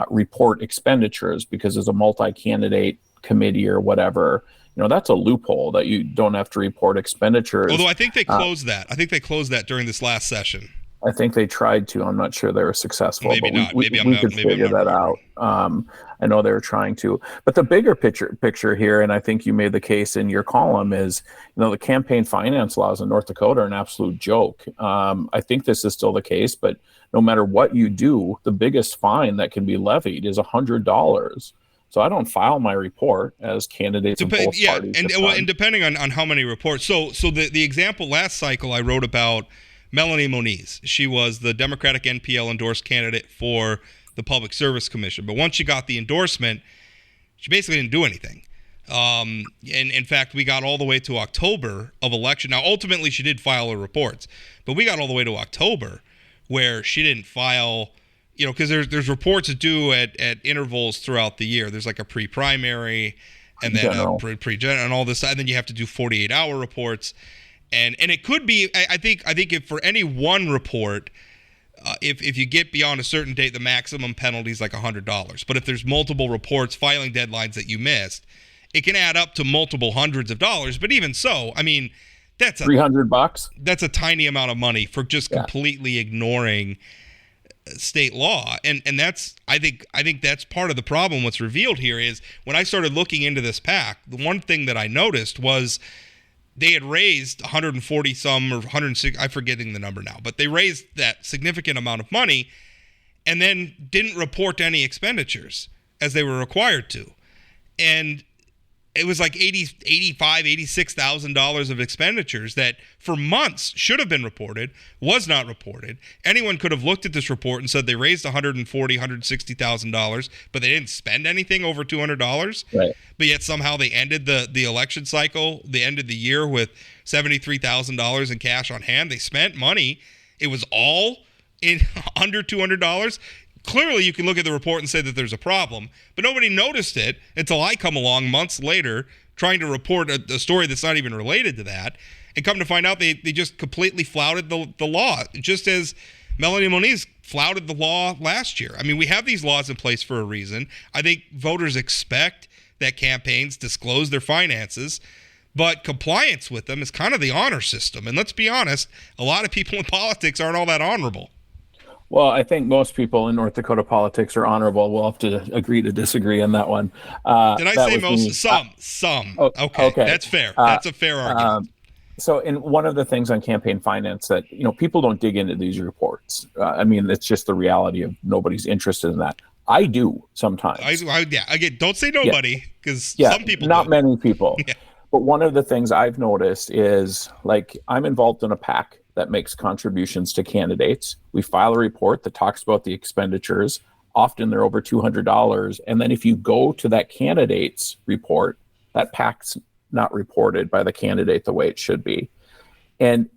report expenditures because as a multi-candidate committee or whatever, that's a loophole that you don't have to report expenditures. Although I think they closed that. I think they closed that during this last session. I think they tried to. I'm not sure they were successful. Maybe not. We could figure that out. I know they were trying to. But the bigger picture here, and I think you made the case in your column, is the campaign finance laws in North Dakota are an absolute joke. I think this is still the case, but no matter what you do, the biggest fine that can be levied is $100. So I don't file my report as candidates in both parties. And depending on how many reports. So the example last cycle I wrote about Melanie Moniz. She was the Democratic NPL endorsed candidate for the Public Service Commission. But once she got the endorsement, she basically didn't do anything. And in fact, we got all the way to October of election. Now, ultimately, she did file her reports. But we got all the way to October where she didn't file, because there's reports due at intervals throughout the year. There's like a pre-primary and then a pre-general and all this. And then you have to do 48-hour reports. And it could be, I think if for any one report, if you get beyond a certain date, the maximum penalty is like $100. But if there's multiple reports, filing deadlines that you missed, it can add up to multiple hundreds of dollars. But even so, I mean, that's $300. That's a tiny amount of money for just completely ignoring state law. And that's, I think that's part of the problem. What's revealed here is when I started looking into this PAC, the one thing that I noticed was they had raised 140 some or 160, I'm forgetting the number now, but they raised that significant amount of money and then didn't report any expenditures as they were required to. And it was like $86,000 of expenditures that for months should have been reported, was not reported. Anyone could have looked at this report and said they raised $160,000, but they didn't spend anything over $200. Right. But yet somehow they ended the election cycle, they ended the year with $73,000 in cash on hand. They spent money. It was all in under $200. Clearly, you can look at the report and say that there's a problem, but nobody noticed it until I come along months later trying to report a story that's not even related to that, and come to find out they just completely flouted the law, just as Melanie Moniz flouted the law last year. I mean, we have these laws in place for a reason. I think voters expect that campaigns disclose their finances, but compliance with them is kind of the honor system. And let's be honest, a lot of people in politics aren't all that honorable. Well, I think most people in North Dakota politics are honorable. We'll have to agree to disagree on that one. Did I say most? Some. Okay, that's fair. That's a fair argument. So, in one of the things on campaign finance that people don't dig into these reports. I mean, it's just the reality of nobody's interested in that. I do sometimes. Again, don't say nobody because some people. Not many people. Yeah. But one of the things I've noticed is, like, I'm involved in a PAC that makes contributions to candidates. We file a report that talks about the expenditures. Often they're over $200. And then if you go to that candidate's report, that PAC's not reported by the candidate the way it should be. And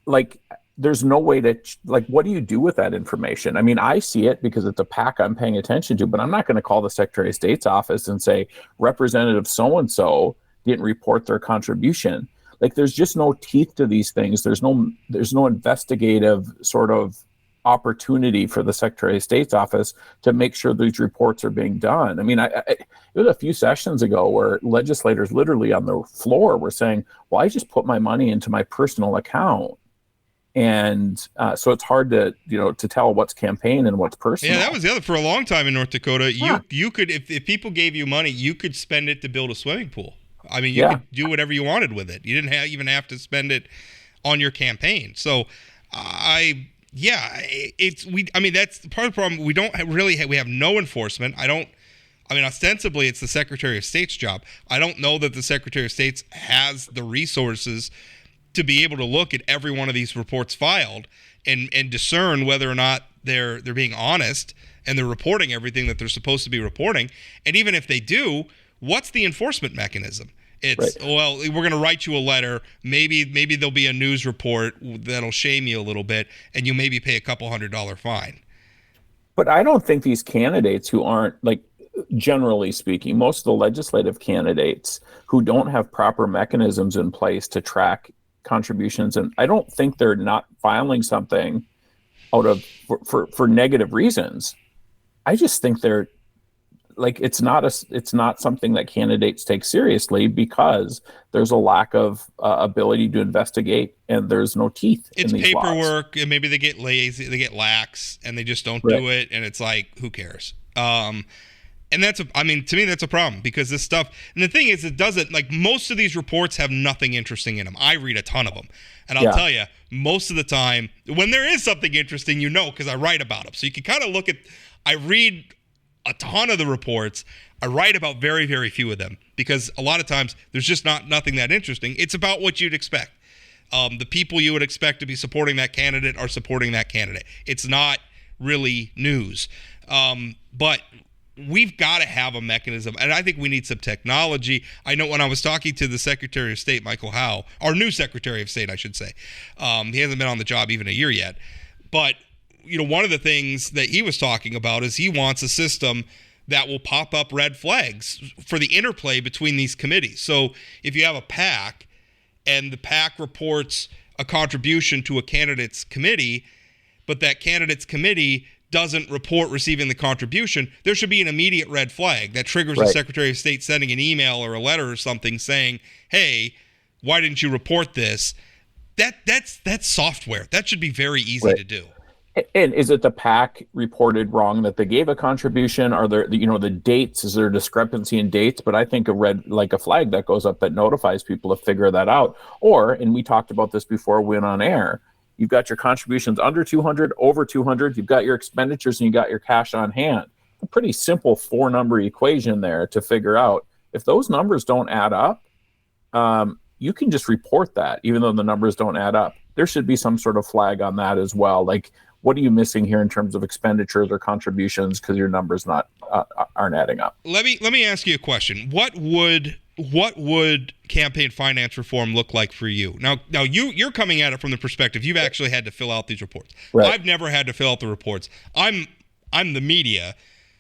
like, there's no way to, like, what do you do with that information? I mean, I see it because it's a PAC I'm paying attention to, but I'm not going to call the Secretary of State's office and say, Representative so-and-so didn't report their contribution. Like, there's just no teeth to these things. There's no investigative sort of opportunity for the Secretary of State's office to make sure these reports are being done. I mean, it was a few sessions ago where legislators literally on the floor were saying, well, I just put my money into my personal account. And so it's hard to tell what's campaign and what's personal. Yeah, that was the other for a long time in North Dakota. You could, if people gave you money, you could spend it to build a swimming pool. I mean, you could do whatever you wanted with it. You didn't even have to spend it on your campaign. So, that's part of the problem. We don't we have no enforcement. Ostensibly it's the Secretary of State's job. I don't know that the Secretary of State has the resources to be able to look at every one of these reports filed and discern whether or not they're being honest and they're reporting everything that they're supposed to be reporting. And even if they do, what's the enforcement mechanism? It's, well, we're going to write you a letter. Maybe there'll be a news report that'll shame you a little bit, and you maybe pay a couple $100 fine. But I don't think these candidates who aren't, like, generally speaking, most of the legislative candidates who don't have proper mechanisms in place to track contributions, and I don't think they're not filing something out of for negative reasons. I just think they're like it's not something that candidates take seriously because there's a lack of ability to investigate and there's no teeth. It's in these paperwork, laws. and maybe they get lazy, they get lax, and they just don't do it. And it's like, who cares? And to me, that's a problem because this stuff, and the thing is, it doesn't, like, most of these reports have nothing interesting in them. I read a ton of them. And I'll tell you, most of the time, when there is something interesting, because I write about them. So you can kind of look at, I read a ton of the reports. I write about very, very few of them because a lot of times there's just nothing that interesting. It's about what you'd expect. The people you would expect to be supporting that candidate are supporting that candidate. It's not really news. But we've got to have a mechanism, and I think we need some technology. I know when I was talking to the Secretary of State, Michael Howe, our new Secretary of State, I should say, he hasn't been on the job even a year yet, but one of the things that he was talking about is he wants a system that will pop up red flags for the interplay between these committees. So if you have a PAC and the PAC reports a contribution to a candidate's committee, but that candidate's committee doesn't report receiving the contribution, there should be an immediate red flag that triggers the Secretary of State sending an email or a letter or something saying, hey, why didn't you report this? That's software. That should be very easy to do. And is it the PAC reported wrong that they gave a contribution? Are there, the dates? Is there a discrepancy in dates? But I think a flag that goes up that notifies people to figure that out. Or, and we talked about this before we went on air, you've got your contributions under 200, over 200. You've got your expenditures and you got your cash on hand. A pretty simple 4-number equation there to figure out. If those numbers don't add up, you can just report that, even though the numbers don't add up. There should be some sort of flag on that as well. Like, what are you missing here in terms of expenditures or contributions because your numbers aren't adding up? Let me ask you a question. What would campaign finance reform look like for you? Now you're coming at it from the perspective you've actually had to fill out these reports. Right. I've never had to fill out the reports. I'm the media,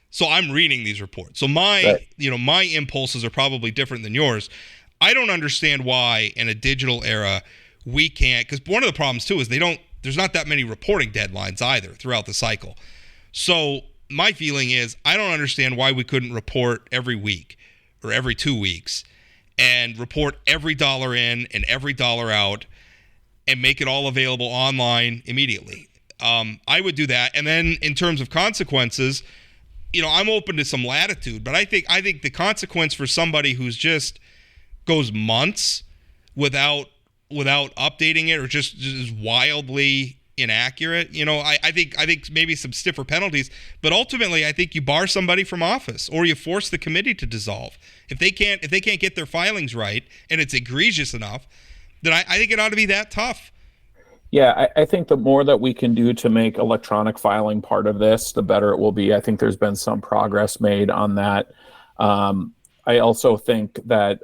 so I'm reading these reports. So my impulses are probably different than yours. I don't understand why in a digital era we can't, because one of the problems too is there's not that many reporting deadlines either throughout the cycle. So my feeling is I don't understand why we couldn't report every week or every 2 weeks and report every dollar in and every dollar out and make it all available online immediately. I would do that. And then in terms of consequences, I'm open to some latitude, but I think the consequence for somebody who's just goes months without updating it or just is wildly inaccurate, I think maybe some stiffer penalties, but ultimately I think you bar somebody from office or you force the committee to dissolve. If they can't get their filings right and it's egregious enough, then I think it ought to be that tough. Yeah, I think the more that we can do to make electronic filing part of this, the better it will be. I think there's been some progress made on that. I also think that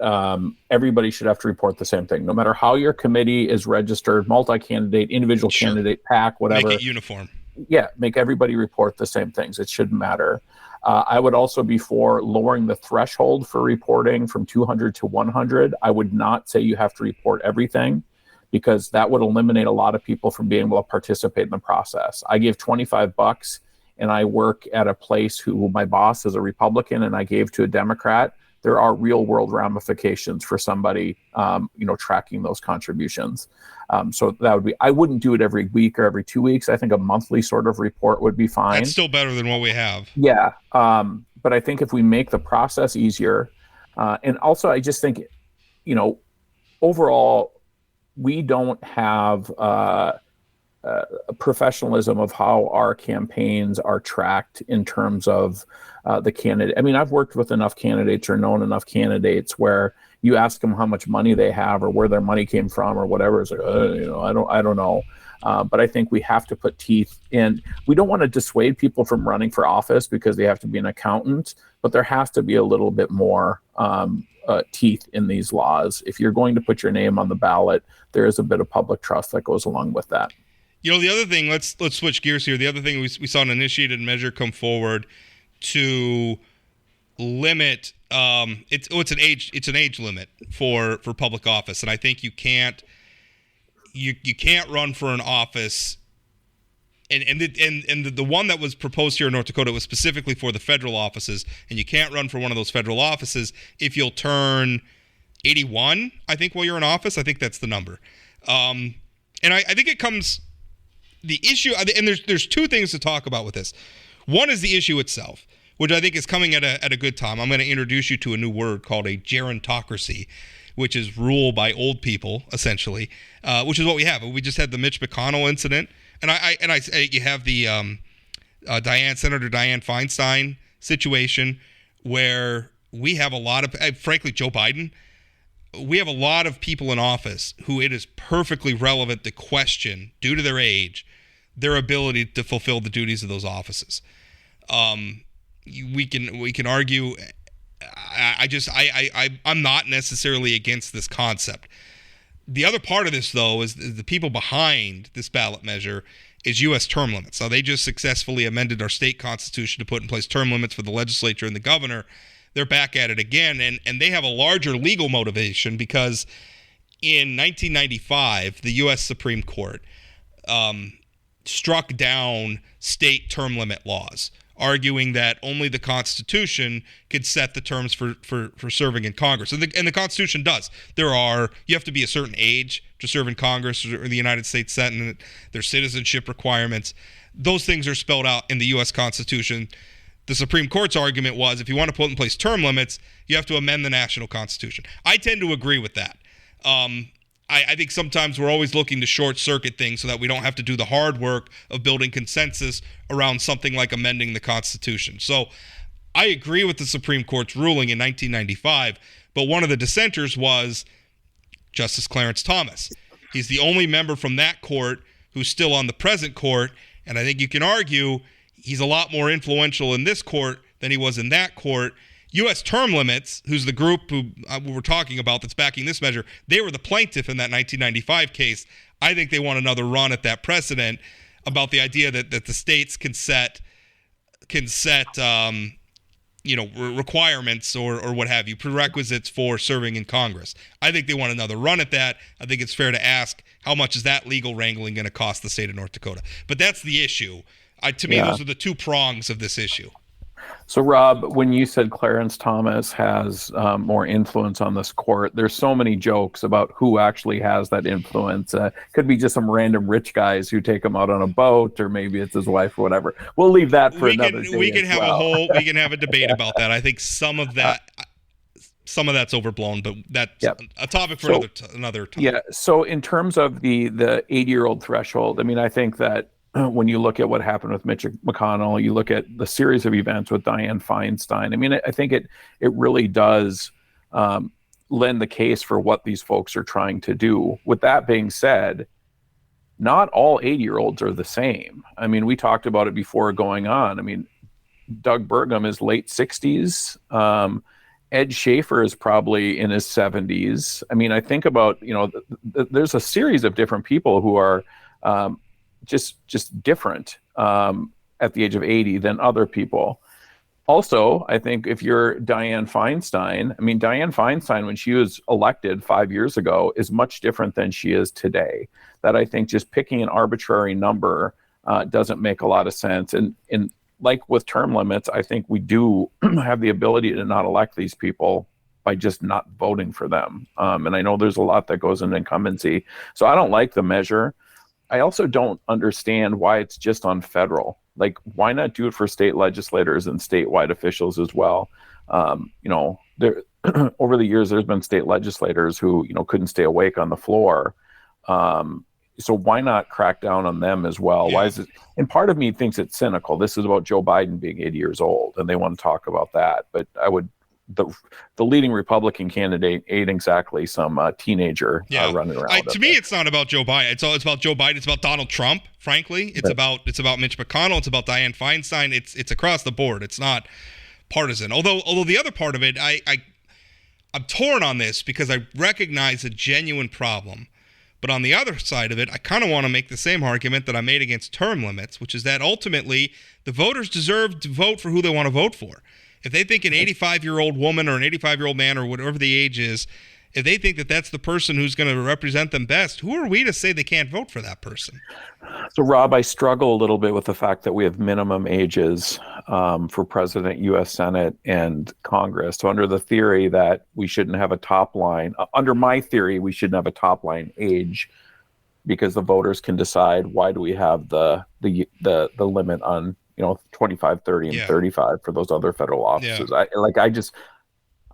everybody should have to report the same thing, no matter how your committee is registered, multi-candidate, individual candidate, PAC, whatever. Make it uniform. Yeah, make everybody report the same things. It shouldn't matter. I would also be for lowering the threshold for reporting from 200 to 100. I would not say you have to report everything because that would eliminate a lot of people from being able to participate in the process. I give $25 and I work at a place who my boss is a Republican and I gave to a Democrat. there are real world ramifications for somebody, tracking those contributions. So that would be, I wouldn't do it every week or every 2 weeks. I think a monthly sort of report would be fine. That's still better than what we have. Yeah. But I think if we make the process easier, and also I just think, overall, we don't have a professionalism of how our campaigns are tracked in terms of the candidate. I mean, I've worked with enough candidates or known enough candidates where you ask them how much money they have or where their money came from or whatever. It's like, I don't know. But I think we have to put teeth in. We don't want to dissuade people from running for office because they have to be an accountant, but there has to be a little bit more teeth in these laws. If you're going to put your name on the ballot, there is a bit of public trust that goes along with that. The other thing, let's switch gears here. The other thing, we saw an initiated measure come forward to limit. It's an age limit for public office, and I think you can't run for an office. And the one that was proposed here in North Dakota was specifically for the federal offices, and you can't run for one of those federal offices if you'll turn 81, I think, while you're in office. I think that's the number. And I think it comes, the issue, and there's two things to talk about with this. One is the issue itself, which I think is coming at a good time. I'm going to introduce you to a new word called a gerontocracy, which is rule by old people, essentially, which is what we have. We just had the Mitch McConnell incident. And you have the Senator Dianne Feinstein situation where we have a lot of, frankly, Joe Biden, we have a lot of people in office who it is perfectly relevant to question, due to their age, their ability to fulfill the duties of those offices. We can argue. I'm not necessarily against this concept. The other part of this, though, is the people behind this ballot measure is U.S. term limits. Now, they just successfully amended our state constitution to put in place term limits for the legislature and the governor. They're back at it again, and they have a larger legal motivation because in 1995, the U.S. Supreme Court struck down state term limit laws, arguing that only the Constitution could set the terms for serving in Congress. And the Constitution does. You have to be a certain age to serve in Congress or the United States Senate. There's citizenship requirements. Those things are spelled out in the U.S. Constitution. The Supreme Court's argument was if you want to put in place term limits, you have to amend the national Constitution. I tend to agree with that. I think sometimes we're always looking to short circuit things so that we don't have to do the hard work of building consensus around something like amending the Constitution. So I agree with the Supreme Court's ruling in 1995, but one of the dissenters was Justice Clarence Thomas. He's the only member from that court who's still on the present court, and I think you can argue he's a lot more influential in this court than he was in that court. U.S. Term Limits, who's the group who we're talking about that's backing this measure, they were the plaintiff in that 1995 case. I think they want another run at that precedent about the idea that the states can set requirements or what have you, prerequisites for serving in Congress. I think they want another run at that. I think it's fair to ask, how much is that legal wrangling going to cost the state of North Dakota? But that's the issue. To me, those are the two prongs of this issue. So, Rob, when you said Clarence Thomas has more influence on this court, there's so many jokes about who actually has that influence. Could be just some random rich guys who take him out on a boat, or maybe it's his wife or whatever. We'll leave that for another day. We can have a debate about that. I think some of that's overblown, but that's a topic for another time. Yeah. So, in terms of the 80-year-old threshold, I mean, I think that when you look at what happened with Mitch McConnell, you look at the series of events with Dianne Feinstein. I mean, I think it really does lend the case for what these folks are trying to do. With that being said, not all 80-year-olds are the same. I mean, we talked about it before going on. I mean, Doug Burgum is late 60s. Ed Schaefer is probably in his 70s. I mean, I think about, there's a series of different people who are just different at the age of 80 than other people. Also, I think if you're Dianne Feinstein, I mean, Dianne Feinstein, when she was elected 5 years ago, is much different than she is today. That I think just picking an arbitrary number doesn't make a lot of sense. And like with term limits, I think we do have the ability to not elect these people by just not voting for them. And I know there's a lot that goes into incumbency. So I don't like the measure. I also don't understand why it's just on federal. Like, why not do it for state legislators and statewide officials as well? There over the years, there's been state legislators who, couldn't stay awake on the floor. So why not crack down on them as well? Yeah. Why is it? And part of me thinks it's cynical. This is about Joe Biden being 80 years old, and they want to talk about that. But the leading Republican candidate ain't exactly some teenager running around. To me, it's not about Joe Biden. It's about Joe Biden. It's about Donald Trump. Frankly, it's about Mitch McConnell. It's about Dianne Feinstein. It's across the board. It's not partisan. Although the other part of it, I'm torn on this because I recognize a genuine problem. But on the other side of it, I kind of want to make the same argument that I made against term limits, which is that ultimately the voters deserve to vote for who they want to vote for. If they think an 85-year-old woman or an 85-year-old man or whatever the age is, if they think that that's the person who's going to represent them best, who are we to say they can't vote for that person? So, Rob, I struggle a little bit with the fact that we have minimum ages for President, U.S. Senate, and Congress. So under the theory that we shouldn't have a top line, under my theory, we shouldn't have a top line age because the voters can decide. Why do we have the limit on 25, 30, and 35 for those other federal offices? Yeah.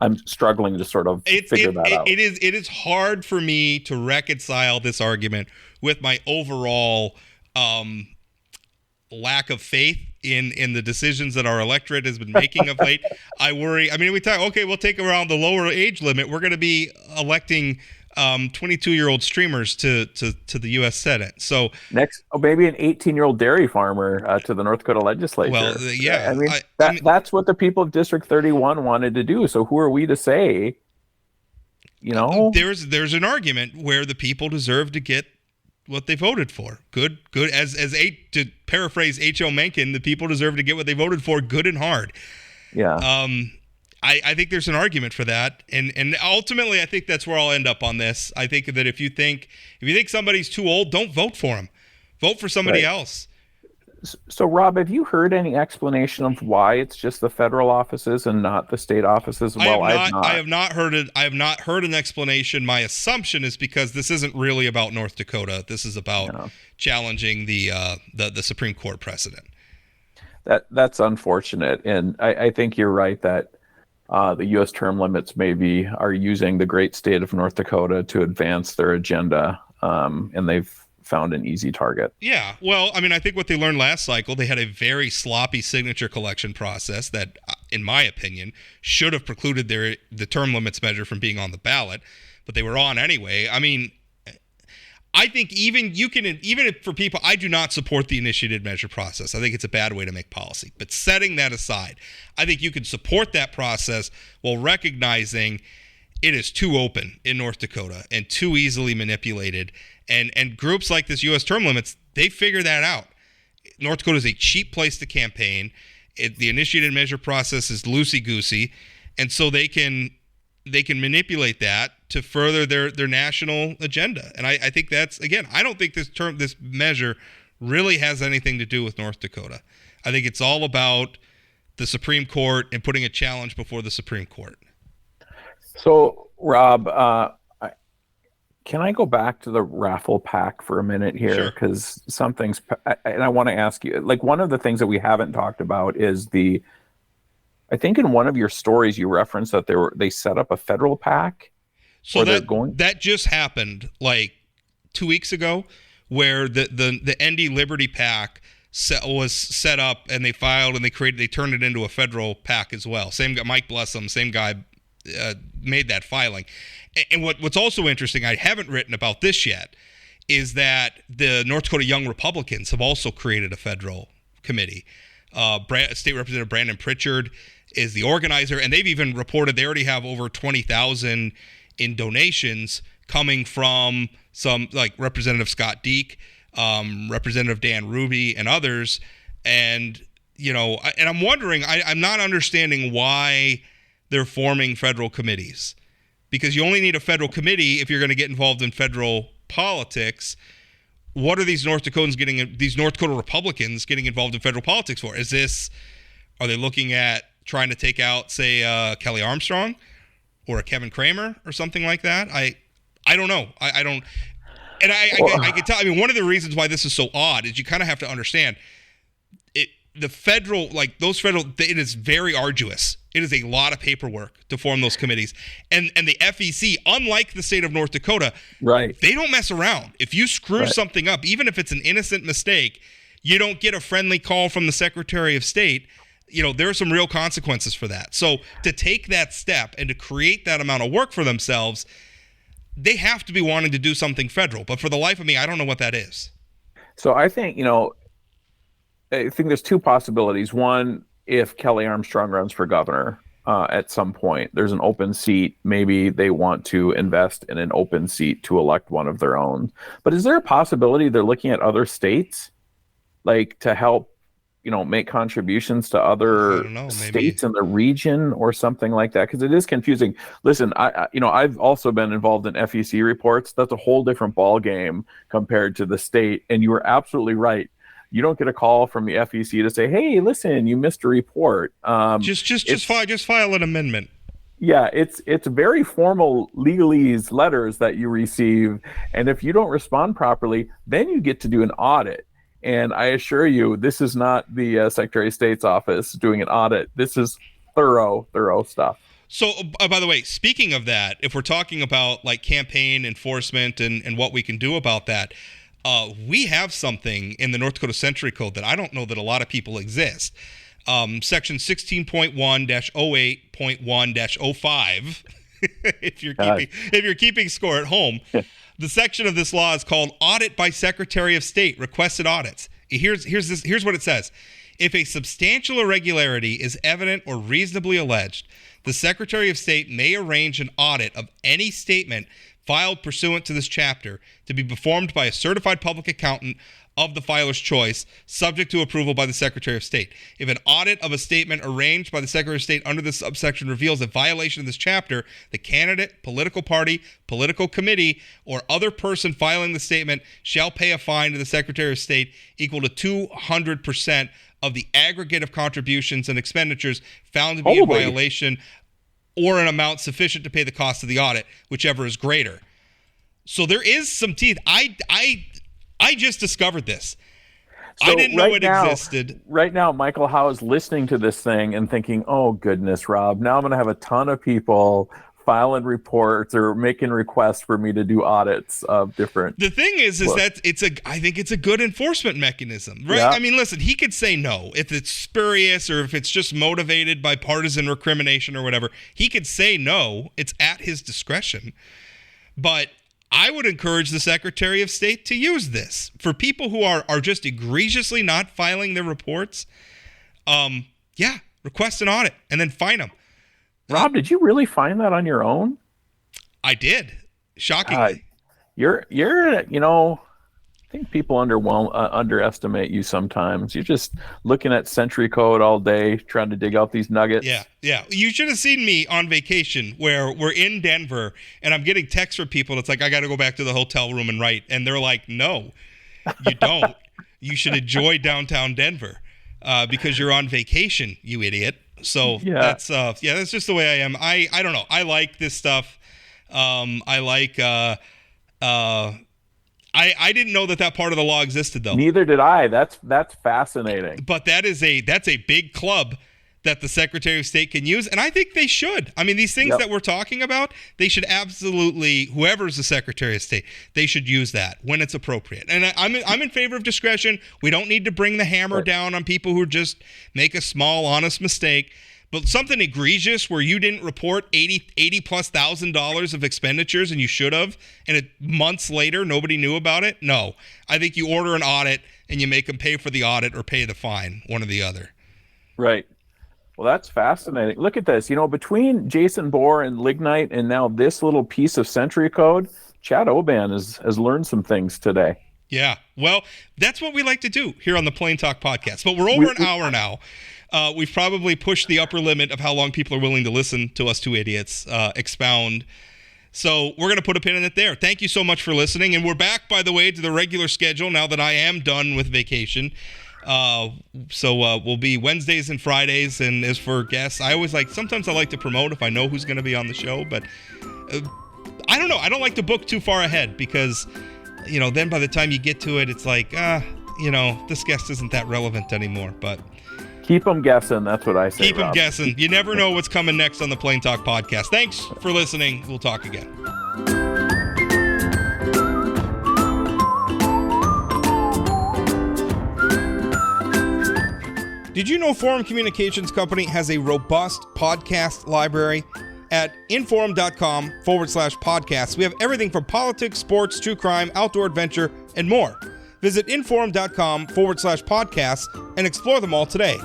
I'm struggling to sort of figure that out. It is hard for me to reconcile this argument with my overall lack of faith in the decisions that our electorate has been making of late. I worry. I mean, we'll take around the lower age limit. We're going to be electing 22-year-old streamers to the U.S. Senate. So next, maybe an 18-year-old dairy farmer to the North Dakota legislature. Well, yeah, I mean, that's what the people of District 31 wanted to do. So who are we to say? There's an argument where the people deserve to get what they voted for. Good. To paraphrase H.O. Mencken, the people deserve to get what they voted for, good and hard. Yeah. I think there's an argument for that, and ultimately, I think that's where I'll end up on this. I think that if you think somebody's too old, don't vote for them. Vote for somebody else. So, Rob, have you heard any explanation of why it's just the federal offices and not the state offices? Well, I have not heard it. I have not heard an explanation. My assumption is because this isn't really about North Dakota. This is about challenging the Supreme Court precedent. That's unfortunate, and I think you're right that the U.S. term limits maybe are using the great state of North Dakota to advance their agenda, and they've found an easy target. Yeah, well, I mean, I think what they learned last cycle, they had a very sloppy signature collection process that, in my opinion, should have precluded the term limits measure from being on the ballot, but they were on anyway. I mean, I think even if for people, I do not support the initiated measure process. I think it's a bad way to make policy. But setting that aside, I think you can support that process while recognizing it is too open in North Dakota and too easily manipulated. And groups like this U.S. term limits, they figure that out. North Dakota is a cheap place to campaign. The initiated measure process is loosey-goosey, and so they can manipulate that to further their national agenda. And I think that's, again, I don't think this measure really has anything to do with North Dakota. I think it's all about the Supreme Court and putting a challenge before the Supreme Court. So, Rob, can I go back to the raffle pack for a minute here? Because and I want to ask you, like, one of the things that we haven't talked about is I think in one of your stories you referenced that they set up a federal PAC. So that just happened like 2 weeks ago, where the ND Liberty PAC was set up, and they filed and they turned it into a federal PAC as well. Same guy, Mike Blessum, same guy made that filing. And what's also interesting, I haven't written about this yet, is that the North Dakota Young Republicans have also created a federal committee. State Representative Brandon Pritchard is the organizer, and they've even reported they already have over 20,000 in donations coming from some, like Representative Scott Deek, Representative Dan Ruby, and others. And I'm wondering, I'm not understanding why they're forming federal committees, because you only need a federal committee if you're going to get involved in federal politics. What are these North Dakota Republicans getting involved in federal politics for? Are they looking at trying to take out, say, Kelly Armstrong? or a Kevin Kramer or something like that. I don't know. I don't. And I can tell. I mean, one of the reasons why this is so odd is you kind of have to understand it. The federal, it is very arduous. It is a lot of paperwork to form those committees, and the FEC, unlike the state of North Dakota, right? They don't mess around. If you screw something up, even if it's an innocent mistake, you don't get a friendly call from the Secretary of State. There are some real consequences for that. So to take that step and to create that amount of work for themselves, they have to be wanting to do something federal. But for the life of me, I don't know what that is. So I think, there's two possibilities. One, if Kelly Armstrong runs for governor at some point, there's an open seat. Maybe they want to invest in an open seat to elect one of their own. But is there a possibility they're looking at other states, like to help, make contributions to other states in the region or something like that? Because it is confusing. Listen, I've also been involved in FEC reports. That's a whole different ball game compared to the state. And you were absolutely right. You don't get a call from the FEC to say, "Hey, listen, you missed a report." Just file an amendment. Yeah, it's very formal legalese letters that you receive, and if you don't respond properly, then you get to do an audit. And I assure you, this is not the Secretary of State's office doing an audit. This is thorough stuff. So, by the way, speaking of that, if we're talking about like campaign enforcement and what we can do about that, we have something in the North Dakota Century Code that I don't know that a lot of people exist. Section 16.1-08.1-05. if you're keeping score at home. The section of this law is called Audit by Secretary of State, Requested Audits. Here's what it says. If a substantial irregularity is evident or reasonably alleged, the Secretary of State may arrange an audit of any statement filed pursuant to this chapter to be performed by a certified public accountant of the filer's choice, subject to approval by the Secretary of State. If an audit of a statement arranged by the Secretary of State under this subsection reveals a violation of this chapter, the candidate, political party, political committee, or other person filing the statement shall pay a fine to the Secretary of State equal to 200% of the aggregate of contributions and expenditures found to be in violation, or an amount sufficient to pay the cost of the audit, whichever is greater. So there is some teeth. I just discovered this. So I didn't know it existed. Right now, Michael Howe is listening to this thing and thinking, oh, goodness, Rob, now I'm going to have a ton of people filing reports or making requests for me to do audits of different. The thing is that I think it's a good enforcement mechanism, right? Yeah. I mean, listen, he could say no if it's spurious or if it's just motivated by partisan recrimination or whatever. He could say no. It's at his discretion. But I would encourage the Secretary of State to use this for people who are just egregiously not filing their reports. Request an audit and then fine them. Rob, did you really find that on your own? I did. Shockingly. You're I think people underestimate you sometimes. You're just looking at Century Code all day, trying to dig out these nuggets. Yeah. You should have seen me on vacation where we're in Denver, and I'm getting texts from people. It's like, I got to go back to the hotel room and write. And they're like, no, you don't. You should enjoy downtown Denver because you're on vacation, you idiot. So that's just the way I am. I don't know. I like this stuff. I didn't know that part of the law existed, though. Neither did I. That's fascinating. But that's a big club that the Secretary of State can use, and I think they should. I mean, these things that we're talking about, they should absolutely, whoever's the Secretary of State, they should use that when it's appropriate. And I'm in favor of discretion. We don't need to bring the hammer down on people who just make a small, honest mistake. But something egregious where you didn't report $80,000+ of expenditures and you should have, and months later nobody knew about it. No, I think you order an audit and you make them pay for the audit or pay the fine, one or the other. Right. Well, that's fascinating. Look at this. Between Jason Bohrer and Lignite and now this little piece of Century Code, Chad Oban has learned some things today. Yeah. Well, that's what we like to do here on the Plain Talk podcast. But we're over an hour now. We've probably pushed the upper limit of how long people are willing to listen to us two idiots expound. So we're going to put a pin in it there. Thank you so much for listening. And we're back, by the way, to the regular schedule now that I am done with vacation. So we'll be Wednesdays and Fridays. And as for guests, sometimes I like to promote if I know who's going to be on the show, but I don't know. I don't like to book too far ahead because, then by the time you get to it, it's like, this guest isn't that relevant anymore. But keep them guessing. That's what I say. Keep them guessing. You never know what's coming next on the Plain Talk podcast. Thanks for listening. We'll talk again. Did you know Forum Communications Company has a robust podcast library? At informed.com/podcasts, we have everything from politics, sports, true crime, outdoor adventure, and more. Visit informed.com/podcasts and explore them all today.